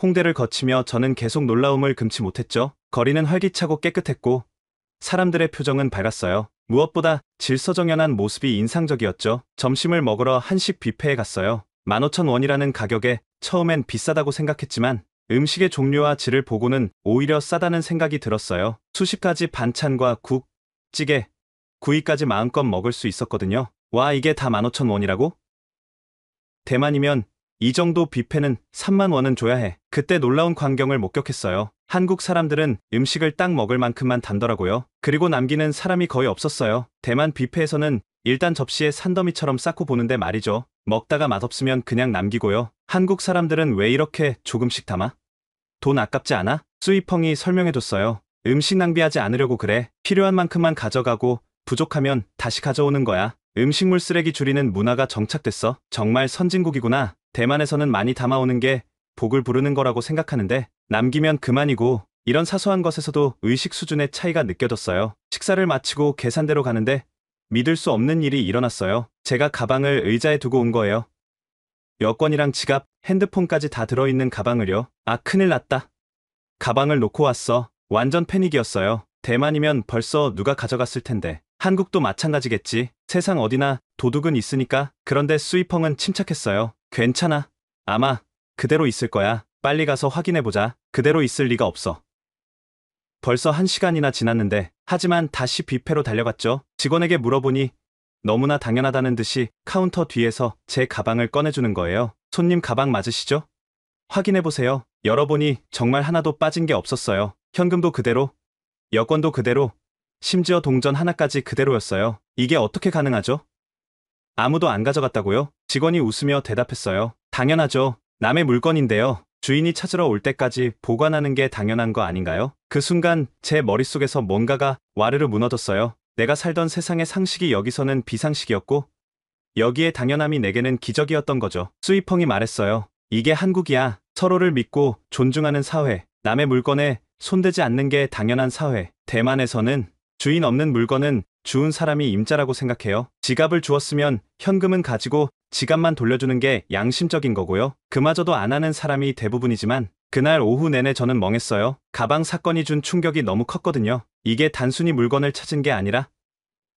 홍대를 거치며 저는 계속 놀라움을 금치 못했죠. 거리는 활기차고 깨끗했고 사람들의 표정은 밝았어요. 무엇보다 질서정연한 모습이 인상적이었죠. 점심을 먹으러 한식 뷔페에 갔어요. 15,000원이라는 가격에 처음엔 비싸다고 생각했지만 음식의 종류와 질을 보고는 오히려 싸다는 생각이 들었어요. 수십 가지 반찬과 국, 찌개, 구이까지 마음껏 먹을 수 있었거든요. 와, 이게 다 15,000원이라고? 대만이면 이 정도 뷔페는 3만 원은 줘야 해. 그때 놀라운 광경을 목격했어요. 한국 사람들은 음식을 딱 먹을 만큼만 담더라고요. 그리고 남기는 사람이 거의 없었어요. 대만 뷔페에서는 일단 접시에 산더미처럼 쌓고 보는데 말이죠. 먹다가 맛없으면 그냥 남기고요. 한국 사람들은 왜 이렇게 조금씩 담아? 돈 아깝지 않아? 수이펑이 설명해줬어요. 음식 낭비하지 않으려고 그래. 필요한 만큼만 가져가고 부족하면 다시 가져오는 거야. 음식물 쓰레기 줄이는 문화가 정착됐어. 정말 선진국이구나. 대만에서는 많이 담아오는 게 복을 부르는 거라고 생각하는데 남기면 그만이고 이런 사소한 것에서도 의식 수준의 차이가 느껴졌어요. 식사를 마치고 계산대로 가는데 믿을 수 없는 일이 일어났어요. 제가 가방을 의자에 두고 온 거예요. 여권이랑 지갑, 핸드폰까지 다 들어있는 가방을요. 아, 큰일 났다. 가방을 놓고 왔어. 완전 패닉이었어요. 대만이면 벌써 누가 가져갔을 텐데. 한국도 마찬가지겠지. 세상 어디나 도둑은 있으니까. 그런데 수이펑은 침착했어요. 괜찮아. 아마 그대로 있을 거야. 빨리 가서 확인해보자. 그대로 있을 리가 없어. 벌써 1시간이나 지났는데 하지만 다시 뷔페로 달려갔죠. 직원에게 물어보니 너무나 당연하다는 듯이 카운터 뒤에서 제 가방을 꺼내주는 거예요. 손님 가방 맞으시죠? 확인해보세요. 열어보니 정말 하나도 빠진 게 없었어요. 현금도 그대로, 여권도 그대로, 심지어 동전 하나까지 그대로였어요. 이게 어떻게 가능하죠? 아무도 안 가져갔다고요? 직원이 웃으며 대답했어요. 당연하죠. 남의 물건인데요. 주인이 찾으러 올 때까지 보관하는 게 당연한 거 아닌가요? 그 순간 제 머릿속에서 뭔가가 와르르 무너졌어요. 내가 살던 세상의 상식이 여기서는 비상식이었고 여기에 당연함이 내게는 기적이었던 거죠. 수이펑이 말했어요. 이게 한국이야. 서로를 믿고 존중하는 사회. 남의 물건에 손대지 않는 게 당연한 사회. 대만에서는 주인 없는 물건은 주운 사람이 임자라고 생각해요. 지갑을 주었으면 현금은 가지고 지갑만 돌려주는 게 양심적인 거고요. 그마저도 안 하는 사람이 대부분이지만 그날 오후 내내 저는 멍했어요. 가방 사건이 준 충격이 너무 컸거든요. 이게 단순히 물건을 찾은 게 아니라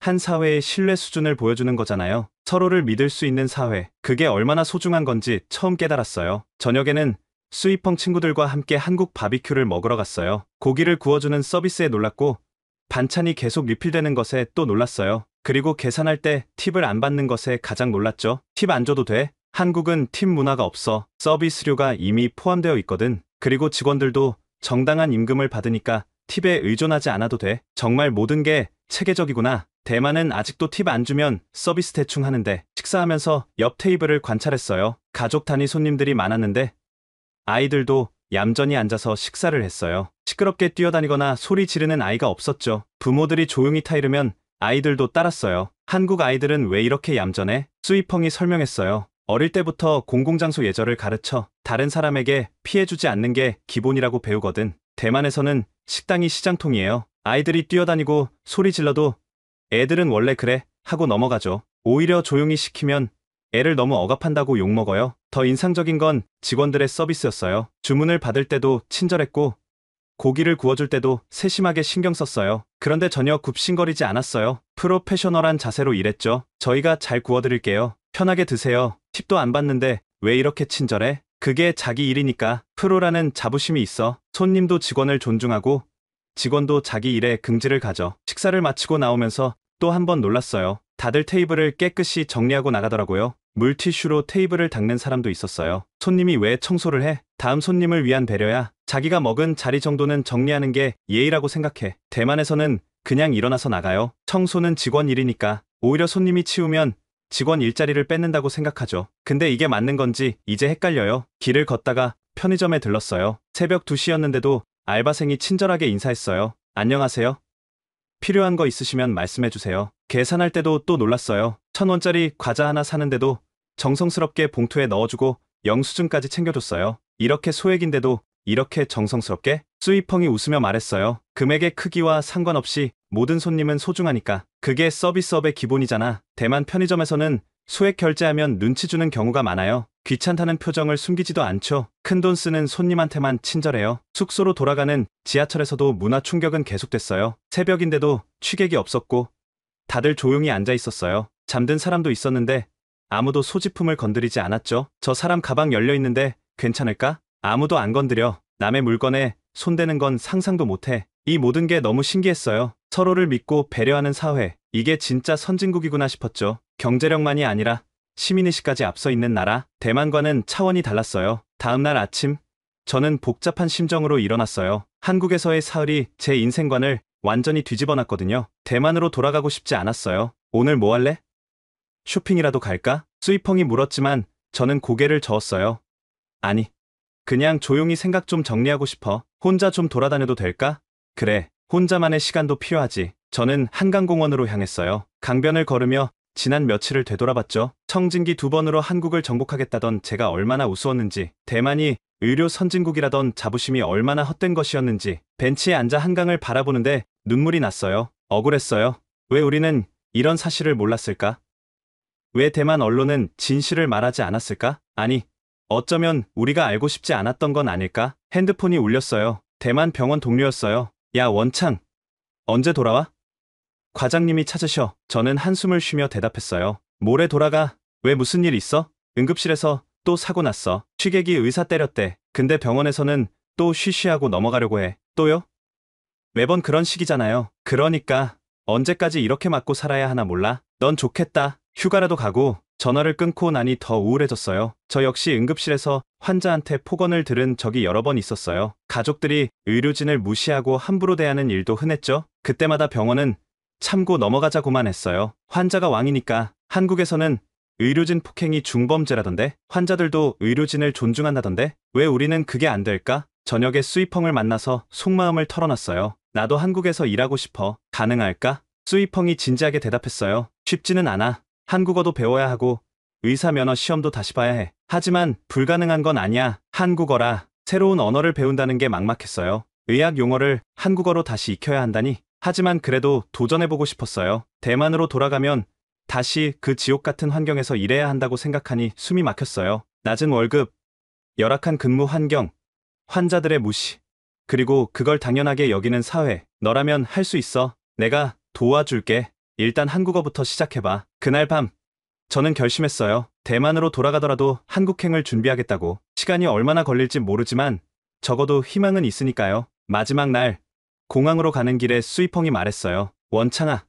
한 사회의 신뢰 수준을 보여주는 거잖아요. 서로를 믿을 수 있는 사회. 그게 얼마나 소중한 건지 처음 깨달았어요. 저녁에는 수이펑 친구들과 함께 한국 바비큐를 먹으러 갔어요. 고기를 구워주는 서비스에 놀랐고 반찬이 계속 리필되는 것에 또 놀랐어요. 그리고 계산할 때 팁을 안 받는 것에 가장 놀랐죠. 팁 안 줘도 돼. 한국은 팁 문화가 없어. 서비스료가 이미 포함되어 있거든. 그리고 직원들도 정당한 임금을 받으니까 팁에 의존하지 않아도 돼. 정말 모든 게 체계적이구나. 대만은 아직도 팁 안 주면 서비스 대충 하는데 식사하면서 옆 테이블을 관찰했어요. 가족 단위 손님들이 많았는데 아이들도 얌전히 앉아서 식사를 했어요. 시끄럽게 뛰어다니거나 소리 지르는 아이가 없었죠. 부모들이 조용히 타이르면 아이들도 따랐어요. 한국 아이들은 왜 이렇게 얌전해? 수이펑이 설명했어요. 어릴 때부터 공공장소 예절을 가르쳐 다른 사람에게 피해주지 않는 게 기본이라고 배우거든. 대만에서는 식당이 시장통이에요. 아이들이 뛰어다니고 소리 질러도 애들은 원래 그래 하고 넘어가죠. 오히려 조용히 시키면 애를 너무 억압한다고 욕먹어요. 더 인상적인 건 직원들의 서비스였어요. 주문을 받을 때도 친절했고 고기를 구워줄 때도 세심하게 신경 썼어요. 그런데 전혀 굽신거리지 않았어요. 프로페셔널한 자세로 일했죠. 저희가 잘 구워드릴게요. 편하게 드세요. 팁도 안 받는데 왜 이렇게 친절해? 그게 자기 일이니까. 프로라는 자부심이 있어. 손님도 직원을 존중하고 직원도 자기 일에 긍지를 가져. 식사를 마치고 나오면서 또 한 번 놀랐어요. 다들 테이블을 깨끗이 정리하고 나가더라고요. 물티슈로 테이블을 닦는 사람도 있었어요. 손님이 왜 청소를 해? 다음 손님을 위한 배려야. 자기가 먹은 자리 정도는 정리하는 게 예의라고 생각해. 대만에서는 그냥 일어나서 나가요. 청소는 직원 일이니까. 오히려 손님이 치우면 직원 일자리를 뺏는다고 생각하죠. 근데 이게 맞는 건지 이제 헷갈려요. 길을 걷다가 편의점에 들렀어요. 새벽 2시였는데도 알바생이 친절하게 인사했어요. 안녕하세요. 필요한 거 있으시면 말씀해주세요. 계산할 때도 또 놀랐어요. 1,000원짜리 과자 하나 사는데도 정성스럽게 봉투에 넣어주고 영수증까지 챙겨줬어요. 이렇게 소액인데도 이렇게 정성스럽게? 수이펑이 웃으며 말했어요. 금액의 크기와 상관없이 모든 손님은 소중하니까. 그게 서비스업의 기본이잖아. 대만 편의점에서는 소액 결제하면 눈치 주는 경우가 많아요. 귀찮다는 표정을 숨기지도 않죠. 큰돈 쓰는 손님한테만 친절해요. 숙소로 돌아가는 지하철에서도 문화 충격은 계속됐어요. 새벽인데도 취객이 없었고 다들 조용히 앉아 있었어요. 잠든 사람도 있었는데 아무도 소지품을 건드리지 않았죠. 저 사람 가방 열려 있는데 괜찮을까? 아무도 안 건드려. 남의 물건에 손대는 건 상상도 못해. 이 모든 게 너무 신기했어요. 서로를 믿고 배려하는 사회. 이게 진짜 선진국이구나 싶었죠. 경제력만이 아니라 시민의식까지 앞서 있는 나라. 대만과는 차원이 달랐어요. 다음날 아침, 저는 복잡한 심정으로 일어났어요. 한국에서의 사흘이 제 인생관을 완전히 뒤집어 놨거든요. 대만으로 돌아가고 싶지 않았어요. 오늘 뭐 할래? 쇼핑이라도 갈까? 수이펑이 물었지만 저는 고개를 저었어요. 아니, 그냥 조용히 생각 좀 정리하고 싶어. 혼자 좀 돌아다녀도 될까? 그래, 혼자만의 시간도 필요하지. 저는 한강공원으로 향했어요. 강변을 걸으며 지난 며칠을 되돌아봤죠. 청진기 2번으로 한국을 정복하겠다던 제가 얼마나 우스웠는지, 대만이 의료 선진국이라던 자부심이 얼마나 헛된 것이었는지, 벤치에 앉아 한강을 바라보는데 눈물이 났어요. 억울했어요. 왜 우리는 이런 사실을 몰랐을까? 왜 대만 언론은 진실을 말하지 않았을까? 아니, 어쩌면 우리가 알고 싶지 않았던 건 아닐까? 핸드폰이 울렸어요. 대만 병원 동료였어요. 야, 원창. 언제 돌아와? 과장님이 찾으셔. 저는 한숨을 쉬며 대답했어요. 모레 돌아가. 왜 무슨 일 있어? 응급실에서 또 사고 났어. 취객이 의사 때렸대. 근데 병원에서는 또 쉬쉬하고 넘어가려고 해. 또요? 매번 그런 식이잖아요. 그러니까 언제까지 이렇게 맞고 살아야 하나 몰라. 넌 좋겠다. 휴가라도 가고. 전화를 끊고 나니 더 우울해졌어요. 저 역시 응급실에서 환자한테 폭언을 들은 적이 여러 번 있었어요. 가족들이 의료진을 무시하고 함부로 대하는 일도 흔했죠. 그때마다 병원은 참고 넘어가자고만 했어요. 환자가 왕이니까. 한국에서는 의료진 폭행이 중범죄라던데, 환자들도 의료진을 존중한다던데, 왜 우리는 그게 안 될까? 저녁에 수이펑을 만나서 속마음을 털어놨어요. 나도 한국에서 일하고 싶어. 가능할까? 수이펑이 진지하게 대답했어요. 쉽지는 않아. 한국어도 배워야 하고 의사 면허 시험도 다시 봐야 해. 하지만 불가능한 건 아니야. 한국어라. 새로운 언어를 배운다는 게 막막했어요. 의학 용어를 한국어로 다시 익혀야 한다니. 하지만 그래도 도전해보고 싶었어요. 대만으로 돌아가면 다시 그 지옥 같은 환경에서 일해야 한다고 생각하니 숨이 막혔어요. 낮은 월급, 열악한 근무 환경, 환자들의 무시, 그리고 그걸 당연하게 여기는 사회. 너라면 할 수 있어. 내가 도와줄게. 일단 한국어부터 시작해봐. 그날 밤, 저는 결심했어요. 대만으로 돌아가더라도 한국행을 준비하겠다고. 시간이 얼마나 걸릴지 모르지만 적어도 희망은 있으니까요. 마지막 날, 공항으로 가는 길에 수이펑이 말했어요. 원창아,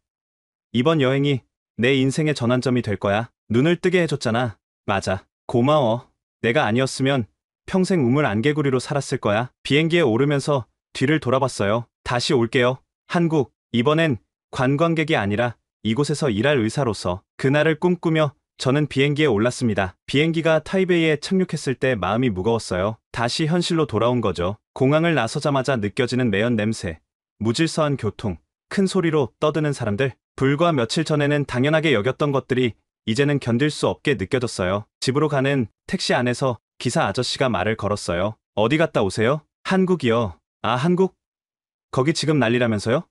이번 여행이 내 인생의 전환점이 될 거야. 눈을 뜨게 해줬잖아. 맞아. 고마워. 내가 아니었으면 평생 우물 안개구리로 살았을 거야. 비행기에 오르면서 뒤를 돌아봤어요. 다시 올게요. 한국. 이번엔 관광객이 아니라 이곳에서 일할 의사로서. 그날을 꿈꾸며 저는 비행기에 올랐습니다. 비행기가 타이베이에 착륙했을 때 마음이 무거웠어요. 다시 현실로 돌아온 거죠. 공항을 나서자마자 느껴지는 매연 냄새, 무질서한 교통, 큰 소리로 떠드는 사람들. 불과 며칠 전에는 당연하게 여겼던 것들이 이제는 견딜 수 없게 느껴졌어요. 집으로 가는 택시 안에서 기사 아저씨가 말을 걸었어요. 어디 갔다 오세요? 한국이요. 아, 한국? 거기 지금 난리라면서요?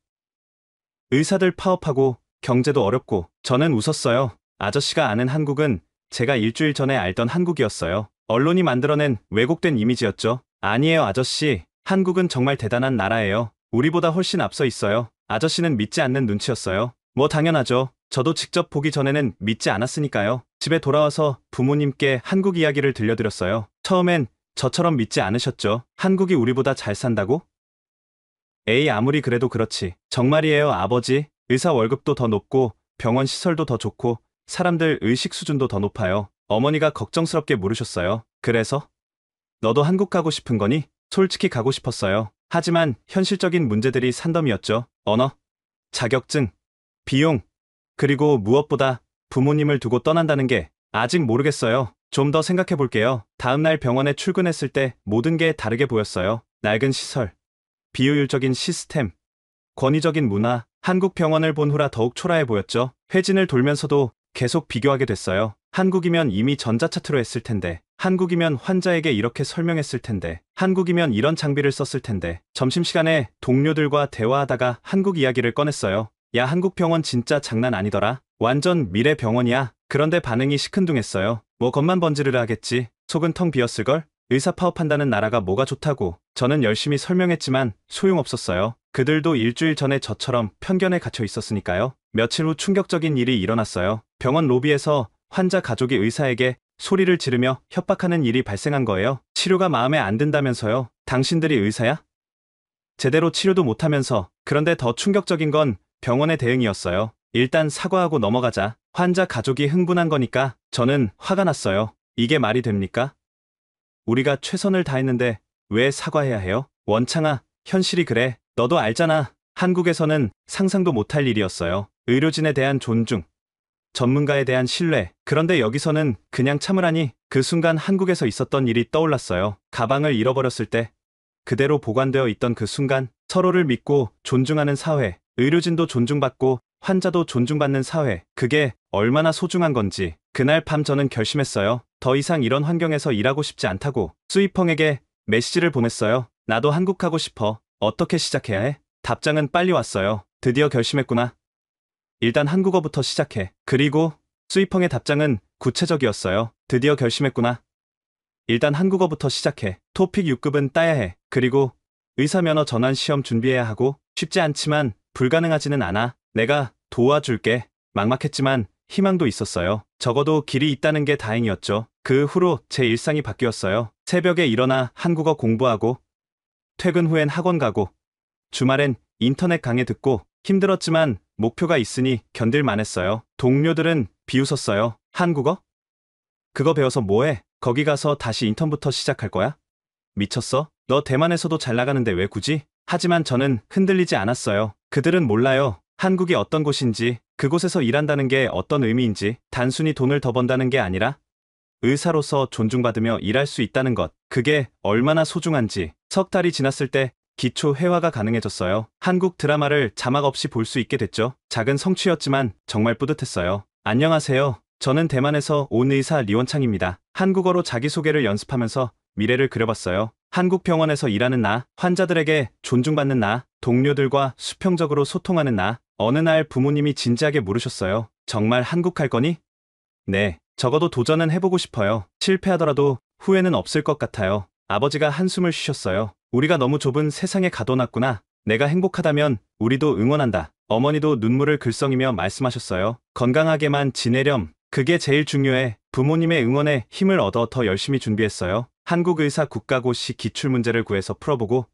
의사들 파업하고 경제도 어렵고. 저는 웃었어요. 아저씨가 아는 한국은 제가 일주일 전에 알던 한국이었어요. 언론이 만들어낸 왜곡된 이미지였죠. 아니에요, 아저씨. 한국은 정말 대단한 나라예요. 우리보다 훨씬 앞서 있어요. 아저씨는 믿지 않는 눈치였어요. 뭐 당연하죠. 저도 직접 보기 전에는 믿지 않았으니까요. 집에 돌아와서 부모님께 한국 이야기를 들려드렸어요. 처음엔 저처럼 믿지 않으셨죠. 한국이 우리보다 잘 산다고? 에이, 아무리 그래도 그렇지. 정말이에요, 아버지. 의사 월급도 더 높고 병원 시설도 더 좋고 사람들 의식 수준도 더 높아요. 어머니가 걱정스럽게 물으셨어요. 그래서? 너도 한국 가고 싶은 거니? 솔직히 가고 싶었어요. 하지만 현실적인 문제들이 산더미였죠. 언어, 자격증, 비용, 그리고 무엇보다 부모님을 두고 떠난다는 게 아직 모르겠어요. 좀 더 생각해 볼게요. 다음날 병원에 출근했을 때 모든 게 다르게 보였어요. 낡은 시설, 비효율적인 시스템, 권위적인 문화. 한국 병원을 본 후라 더욱 초라해 보였죠. 회진을 돌면서도 계속 비교하게 됐어요. 한국이면 이미 전자차트로 했을 텐데, 한국이면 환자에게 이렇게 설명했을 텐데, 한국이면 이런 장비를 썼을 텐데. 점심시간에 동료들과 대화하다가 한국 이야기를 꺼냈어요. 야, 한국 병원 진짜 장난 아니더라. 완전 미래 병원이야. 그런데 반응이 시큰둥했어요. 뭐 겉만 번지르르 하겠지. 속은 텅 비었을걸? 의사 파업한다는 나라가 뭐가 좋다고. 저는 열심히 설명했지만 소용없었어요. 그들도 일주일 전에 저처럼 편견에 갇혀 있었으니까요. 며칠 후 충격적인 일이 일어났어요. 병원 로비에서 환자 가족이 의사에게 소리를 지르며 협박하는 일이 발생한 거예요. 치료가 마음에 안 든다면서요. 당신들이 의사야? 제대로 치료도 못하면서. 그런데 더 충격적인 건 병원의 대응이었어요. 일단 사과하고 넘어가자. 환자 가족이 흥분한 거니까 저는 화가 났어요. 이게 말이 됩니까? 우리가 최선을 다했는데 왜 사과해야 해요? 원창아, 현실이 그래. 너도 알잖아. 한국에서는 상상도 못할 일이었어요. 의료진에 대한 존중, 전문가에 대한 신뢰. 그런데 여기서는 그냥 참으라니. 그 순간 한국에서 있었던 일이 떠올랐어요. 가방을 잃어버렸을 때 그대로 보관되어 있던 그 순간, 서로를 믿고 존중하는 사회, 의료진도 존중받고 환자도 존중받는 사회, 그게 얼마나 소중한 건지. 그날 밤 저는 결심했어요. 더 이상 이런 환경에서 일하고 싶지 않다고. 수이펑에게 메시지를 보냈어요. 나도 한국 가고 싶어. 어떻게 시작해야 해? 답장은 빨리 왔어요. 드디어 결심했구나. 일단 한국어부터 시작해. 그리고 수이펑의 답장은 구체적이었어요. 드디어 결심했구나. 일단 한국어부터 시작해. 토픽 6급은 따야 해. 그리고 의사면허 전환 시험 준비해야 하고. 쉽지 않지만 불가능하지는 않아. 내가 도와줄게. 막막했지만 희망도 있었어요. 적어도 길이 있다는 게 다행이었죠. 그 후로 제 일상이 바뀌었어요. 새벽에 일어나 한국어 공부하고, 퇴근 후엔 학원 가고, 주말엔 인터넷 강의 듣고. 힘들었지만 목표가 있으니 견딜만 했어요. 동료들은 비웃었어요. 한국어? 그거 배워서 뭐해? 거기 가서 다시 인턴부터 시작할 거야? 미쳤어? 너 대만에서도 잘 나가는데 왜 굳이? 하지만 저는 흔들리지 않았어요. 그들은 몰라요. 한국이 어떤 곳인지, 그곳에서 일한다는 게 어떤 의미인지. 단순히 돈을 더 번다는 게 아니라 의사로서 존중받으며 일할 수 있다는 것, 그게 얼마나 소중한지. 석 달이 지났을 때 기초 회화가 가능해졌어요. 한국 드라마를 자막 없이 볼 수 있게 됐죠. 작은 성취였지만 정말 뿌듯했어요. 안녕하세요. 저는 대만에서 온 의사 리원창입니다. 한국어로 자기소개를 연습하면서 미래를 그려봤어요. 한국 병원에서 일하는 나, 환자들에게 존중받는 나, 동료들과 수평적으로 소통하는 나. 어느 날 부모님이 진지하게 물으셨어요. 정말 한국 갈 거니? 네, 적어도 도전은 해보고 싶어요. 실패하더라도 후회는 없을 것 같아요. 아버지가 한숨을 쉬셨어요. 우리가 너무 좁은 세상에 가둬놨구나. 내가 행복하다면 우리도 응원한다. 어머니도 눈물을 글썽이며 말씀하셨어요. 건강하게만 지내렴. 그게 제일 중요해. 부모님의 응원에 힘을 얻어 더 열심히 준비했어요. 한국의사 국가고시 기출문제를 구해서 풀어보고,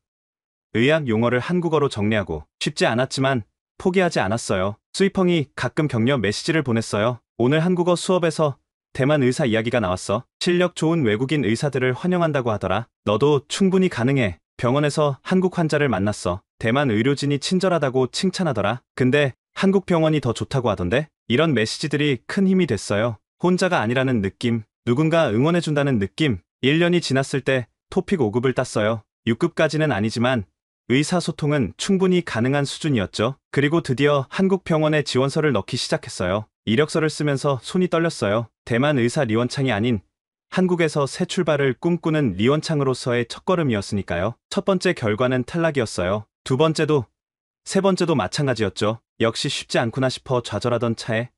의학 용어를 한국어로 정리하고. 쉽지 않았지만 포기하지 않았어요. 수이펑이 가끔 격려 메시지를 보냈어요. 오늘 한국어 수업에서 대만 의사 이야기가 나왔어. 실력 좋은 외국인 의사들을 환영한다고 하더라. 너도 충분히 가능해. 병원에서 한국 환자를 만났어. 대만 의료진이 친절하다고 칭찬하더라. 근데 한국 병원이 더 좋다고 하던데? 이런 메시지들이 큰 힘이 됐어요. 혼자가 아니라는 느낌, 누군가 응원해준다는 느낌. 1년이 지났을 때 토픽 5급을 땄어요. 6급까지는 아니지만 의사소통은 충분히 가능한 수준이었죠. 그리고 드디어 한국 병원에 지원서를 넣기 시작했어요. 이력서를 쓰면서 손이 떨렸어요. 대만 의사 리원창이 아닌 한국에서 새 출발을 꿈꾸는 리원창으로서의 첫걸음이었으니까요. 첫 번째 결과는 탈락이었어요. 두 번째도, 세 번째도 마찬가지였죠. 역시 쉽지 않구나 싶어 좌절하던 차에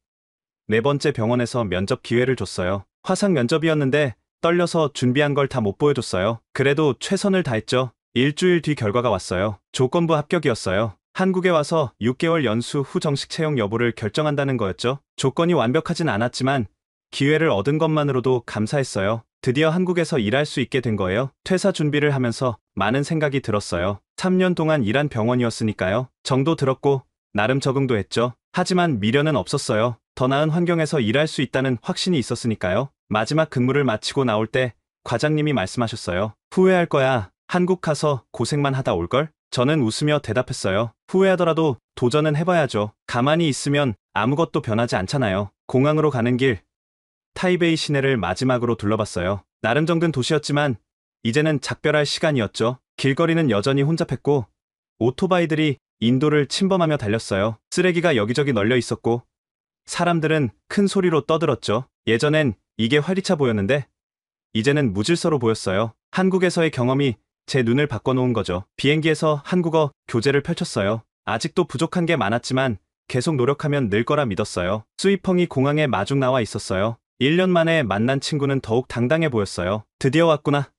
네 번째 병원에서 면접 기회를 줬어요. 화상 면접이었는데 떨려서 준비한 걸 다 못 보여줬어요. 그래도 최선을 다했죠. 일주일 뒤 결과가 왔어요. 조건부 합격이었어요. 한국에 와서 6개월 연수 후 정식 채용 여부를 결정한다는 거였죠. 조건이 완벽하진 않았지만 기회를 얻은 것만으로도 감사했어요. 드디어 한국에서 일할 수 있게 된 거예요. 퇴사 준비를 하면서 많은 생각이 들었어요. 3년 동안 일한 병원이었으니까요. 정도 들었고 나름 적응도 했죠. 하지만 미련은 없었어요. 더 나은 환경에서 일할 수 있다는 확신이 있었으니까요. 마지막 근무를 마치고 나올 때 과장님이 말씀하셨어요. 후회할 거야. 한국 가서 고생만 하다 올걸? 저는 웃으며 대답했어요. 후회하더라도 도전은 해봐야죠. 가만히 있으면 아무것도 변하지 않잖아요. 공항으로 가는 길, 타이베이 시내를 마지막으로 둘러봤어요. 나름 정든 도시였지만 이제는 작별할 시간이었죠. 길거리는 여전히 혼잡했고 오토바이들이 인도를 침범하며 달렸어요. 쓰레기가 여기저기 널려 있었고 사람들은 큰 소리로 떠들었죠. 예전엔 이게 활기차 보였는데 이제는 무질서로 보였어요. 한국에서의 경험이 제 눈을 바꿔놓은 거죠. 비행기에서 한국어 교재를 펼쳤어요. 아직도 부족한 게 많았지만 계속 노력하면 늘 거라 믿었어요. 수이펑이 공항에 마중 나와 있었어요. 1년 만에 만난 친구는 더욱 당당해 보였어요. 드디어 왔구나.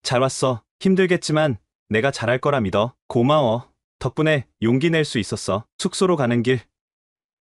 잘 왔어. 힘들겠지만 내가 잘할 거라 믿어. 고마워. 덕분에 용기 낼 수 있었어. 숙소로 가는 길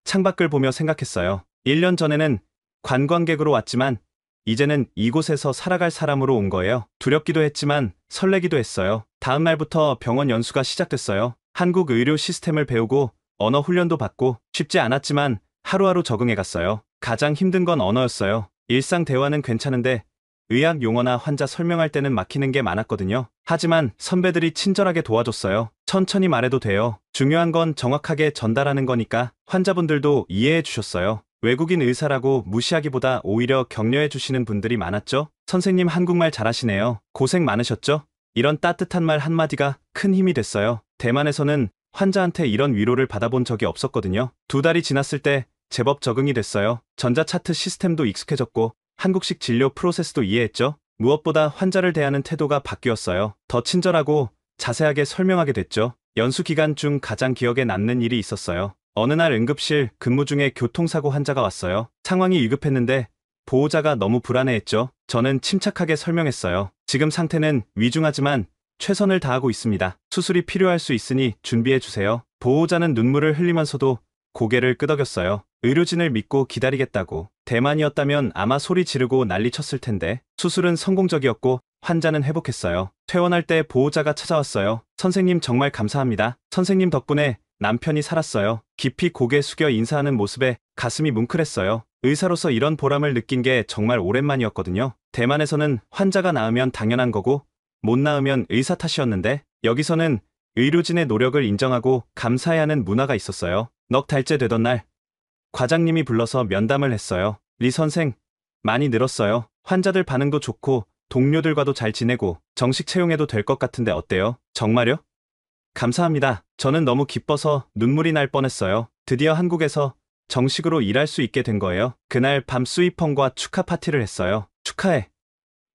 창밖을 보며 생각했어요. 1년 전에는 관광객으로 왔지만 이제는 이곳에서 살아갈 사람으로 온 거예요. 두렵기도 했지만 설레기도 했어요. 다음 날부터 병원 연수가 시작됐어요. 한국 의료 시스템을 배우고 언어 훈련도 받고 쉽지 않았지만 하루하루 적응해 갔어요. 가장 힘든 건 언어였어요. 일상 대화는 괜찮은데 의학 용어나 환자 설명할 때는 막히는 게 많았거든요. 하지만 선배들이 친절하게 도와줬어요. 천천히 말해도 돼요. 중요한 건 정확하게 전달하는 거니까. 환자분들도 이해해 주셨어요. 외국인 의사라고 무시하기보다 오히려 격려해 주시는 분들이 많았죠. 선생님 한국말 잘하시네요. 고생 많으셨죠? 이런 따뜻한 말 한마디가 큰 힘이 됐어요. 대만에서는 환자한테 이런 위로를 받아본 적이 없었거든요. 2달이 지났을 때 제법 적응이 됐어요. 전자차트 시스템도 익숙해졌고 한국식 진료 프로세스도 이해했죠. 무엇보다 환자를 대하는 태도가 바뀌었어요. 더 친절하고 자세하게 설명하게 됐죠. 연수 기간 중 가장 기억에 남는 일이 있었어요. 어느 날 응급실 근무 중에 교통사고 환자가 왔어요. 상황이 위급했는데 보호자가 너무 불안해했죠. 저는 침착하게 설명했어요. 지금 상태는 위중하지만 최선을 다하고 있습니다. 수술이 필요할 수 있으니 준비해 주세요. 보호자는 눈물을 흘리면서도 고개를 끄덕였어요. 의료진을 믿고 기다리겠다고. 대만이었다면 아마 소리 지르고 난리 쳤을 텐데. 수술은 성공적이었고 환자는 회복했어요. 퇴원할 때 보호자가 찾아왔어요. 선생님 정말 감사합니다. 선생님 덕분에 남편이 살았어요. 깊이 고개 숙여 인사하는 모습에 가슴이 뭉클했어요. 의사로서 이런 보람을 느낀 게 정말 오랜만이었거든요. 대만에서는 환자가 나으면 당연한 거고 못 나으면 의사 탓이었는데 여기서는 의료진의 노력을 인정하고 감사해야 하는 문화가 있었어요. 넉 달째 되던 날 과장님이 불러서 면담을 했어요. 리 선생, 많이 늘었어요. 환자들 반응도 좋고 동료들과도 잘 지내고 정식 채용해도 될 것 같은데 어때요? 정말요? 감사합니다. 저는 너무 기뻐서 눈물이 날 뻔했어요. 드디어 한국에서 정식으로 일할 수 있게 된 거예요. 그날 밤 수이펑과 축하 파티를 했어요. 축하해.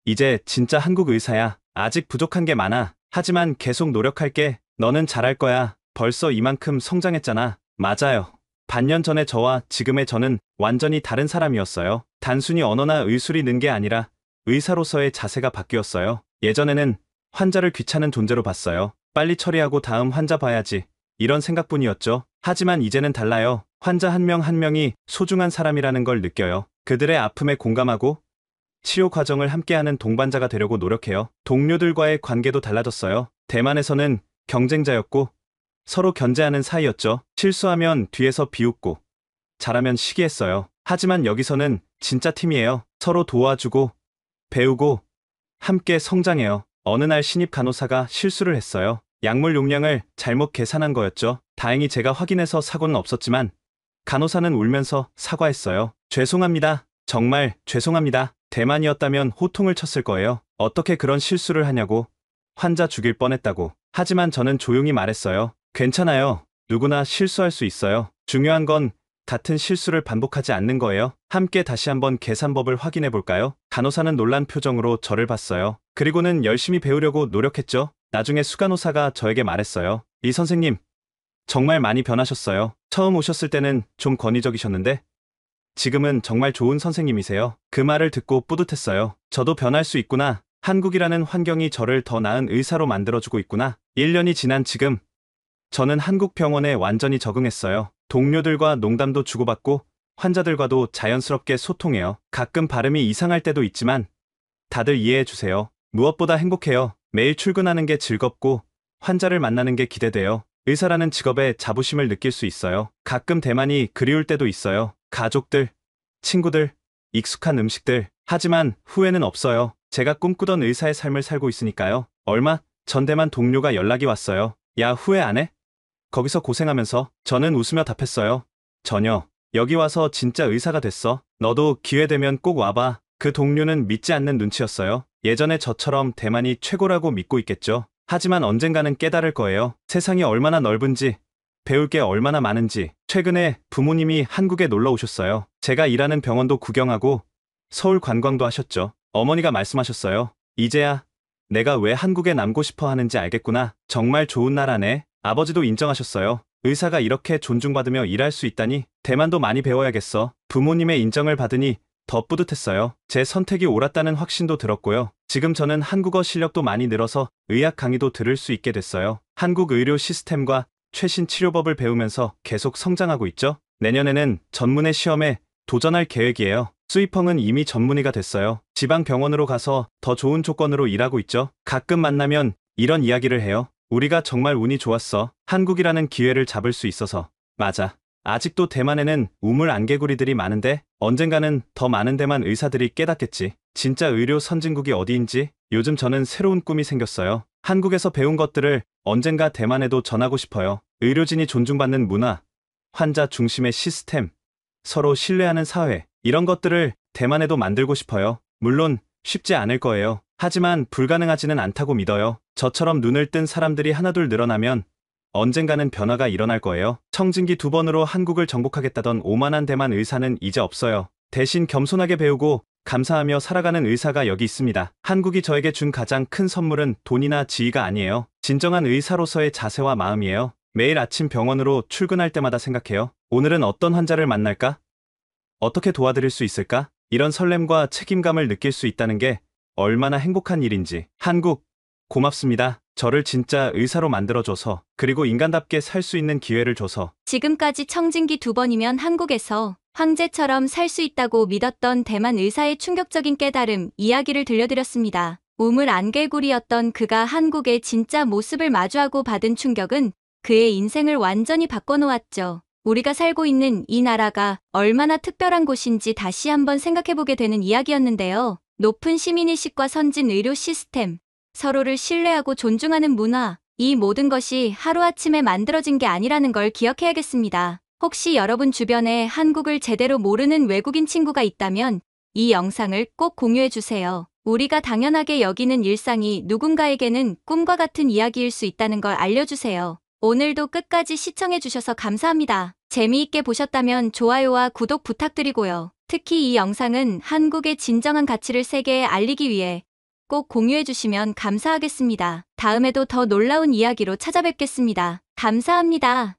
이제 진짜 한국 의사야. 아직 부족한 게 많아. 하지만 계속 노력할게. 너는 잘할 거야. 벌써 이만큼 성장했잖아. 맞아요. 반년 전에 저와 지금의 저는 완전히 다른 사람이었어요. 단순히 언어나 의술이 는 게 아니라 의사로서의 자세가 바뀌었어요. 예전에는 환자를 귀찮은 존재로 봤어요. 빨리 처리하고 다음 환자 봐야지. 이런 생각뿐이었죠. 하지만 이제는 달라요. 환자 한 명 한 명이 소중한 사람이라는 걸 느껴요. 그들의 아픔에 공감하고 치료 과정을 함께하는 동반자가 되려고 노력해요. 동료들과의 관계도 달라졌어요. 대만에서는 경쟁자였고 서로 견제하는 사이였죠. 실수하면 뒤에서 비웃고 잘하면 시기했어요. 하지만 여기서는 진짜 팀이에요. 서로 도와주고 배우고 함께 성장해요. 어느 날 신입 간호사가 실수를 했어요. 약물 용량을 잘못 계산한 거였죠. 다행히 제가 확인해서 사고는 없었지만 간호사는 울면서 사과했어요. 죄송합니다. 정말 죄송합니다. 대만이었다면 호통을 쳤을 거예요. 어떻게 그런 실수를 하냐고. 환자 죽일 뻔했다고. 하지만 저는 조용히 말했어요. 괜찮아요. 누구나 실수할 수 있어요. 중요한 건 같은 실수를 반복하지 않는 거예요. 함께 다시 한번 계산법을 확인해 볼까요? 간호사는 놀란 표정으로 저를 봤어요. 그리고는 열심히 배우려고 노력했죠. 나중에 수간호사가 저에게 말했어요. 이 선생님, 정말 많이 변하셨어요. 처음 오셨을 때는 좀 권위적이셨는데 지금은 정말 좋은 선생님이세요. 그 말을 듣고 뿌듯했어요. 저도 변할 수 있구나. 한국이라는 환경이 저를 더 나은 의사로 만들어주고 있구나. 1년이 지난 지금 저는 한국 병원에 완전히 적응했어요. 동료들과 농담도 주고받고 환자들과도 자연스럽게 소통해요. 가끔 발음이 이상할 때도 있지만 다들 이해해 주세요. 무엇보다 행복해요. 매일 출근하는 게 즐겁고 환자를 만나는 게 기대돼요. 의사라는 직업에 자부심을 느낄 수 있어요. 가끔 대만이 그리울 때도 있어요. 가족들, 친구들, 익숙한 음식들. 하지만 후회는 없어요. 제가 꿈꾸던 의사의 삶을 살고 있으니까요. 얼마 전 대만 동료가 연락이 왔어요. 야, 후회 안 해? 거기서 고생하면서. 저는 웃으며 답했어요. 전혀. 여기 와서 진짜 의사가 됐어. 너도 기회 되면 꼭 와봐. 그 동료는 믿지 않는 눈치였어요. 예전에 저처럼 대만이 최고라고 믿고 있겠죠. 하지만 언젠가는 깨달을 거예요. 세상이 얼마나 넓은지, 배울 게 얼마나 많은지. 최근에 부모님이 한국에 놀러 오셨어요. 제가 일하는 병원도 구경하고 서울 관광도 하셨죠. 어머니가 말씀하셨어요. 이제야 내가 왜 한국에 남고 싶어 하는지 알겠구나. 정말 좋은 나라네. 아버지도 인정하셨어요. 의사가 이렇게 존중받으며 일할 수 있다니 대만도 많이 배워야겠어. 부모님의 인정을 받으니 더 뿌듯했어요. 제 선택이 옳았다는 확신도 들었고요. 지금 저는 한국어 실력도 많이 늘어서 의학 강의도 들을 수 있게 됐어요. 한국 의료 시스템과 최신 치료법을 배우면서 계속 성장하고 있죠. 내년에는 전문의 시험에 도전할 계획이에요. 수이펑은 이미 전문의가 됐어요. 지방 병원으로 가서 더 좋은 조건으로 일하고 있죠. 가끔 만나면 이런 이야기를 해요. 우리가 정말 운이 좋았어. 한국이라는 기회를 잡을 수 있어서. 맞아. 아직도 대만에는 우물 안개구리들이 많은데 언젠가는 더 많은 대만 의사들이 깨닫겠지. 진짜 의료 선진국이 어디인지. 요즘 저는 새로운 꿈이 생겼어요. 한국에서 배운 것들을 언젠가 대만에도 전하고 싶어요. 의료진이 존중받는 문화, 환자 중심의 시스템, 서로 신뢰하는 사회, 이런 것들을 대만에도 만들고 싶어요. 물론 쉽지 않을 거예요. 하지만 불가능하지는 않다고 믿어요. 저처럼 눈을 뜬 사람들이 하나둘 늘어나면 언젠가는 변화가 일어날 거예요. 청진기 2번으로 한국을 정복하겠다던 오만한 대만 의사는 이제 없어요. 대신 겸손하게 배우고 감사하며 살아가는 의사가 여기 있습니다. 한국이 저에게 준 가장 큰 선물은 돈이나 지위가 아니에요. 진정한 의사로서의 자세와 마음이에요. 매일 아침 병원으로 출근할 때마다 생각해요. 오늘은 어떤 환자를 만날까? 어떻게 도와드릴 수 있을까? 이런 설렘과 책임감을 느낄 수 있다는 게 얼마나 행복한 일인지. 한국, 고맙습니다. 저를 진짜 의사로 만들어줘서, 그리고 인간답게 살 수 있는 기회를 줘서. 지금까지 청진기 2번이면 한국에서 황제처럼 살 수 있다고 믿었던 대만 의사의 충격적인 깨달음 이야기를 들려드렸습니다. 우물 안개구리였던 그가 한국의 진짜 모습을 마주하고 받은 충격은 그의 인생을 완전히 바꿔놓았죠. 우리가 살고 있는 이 나라가 얼마나 특별한 곳인지 다시 한번 생각해보게 되는 이야기였는데요. 높은 시민의식과 선진 의료 시스템, 서로를 신뢰하고 존중하는 문화, 이 모든 것이 하루아침에 만들어진 게 아니라는 걸 기억해야겠습니다. 혹시 여러분 주변에 한국을 제대로 모르는 외국인 친구가 있다면 이 영상을 꼭 공유해주세요. 우리가 당연하게 여기는 일상이 누군가에게는 꿈과 같은 이야기일 수 있다는 걸 알려주세요. 오늘도 끝까지 시청해주셔서 감사합니다. 재미있게 보셨다면 좋아요와 구독 부탁드리고요. 특히 이 영상은 한국의 진정한 가치를 세계에 알리기 위해 꼭 공유해주시면 감사하겠습니다. 다음에도 더 놀라운 이야기로 찾아뵙겠습니다. 감사합니다.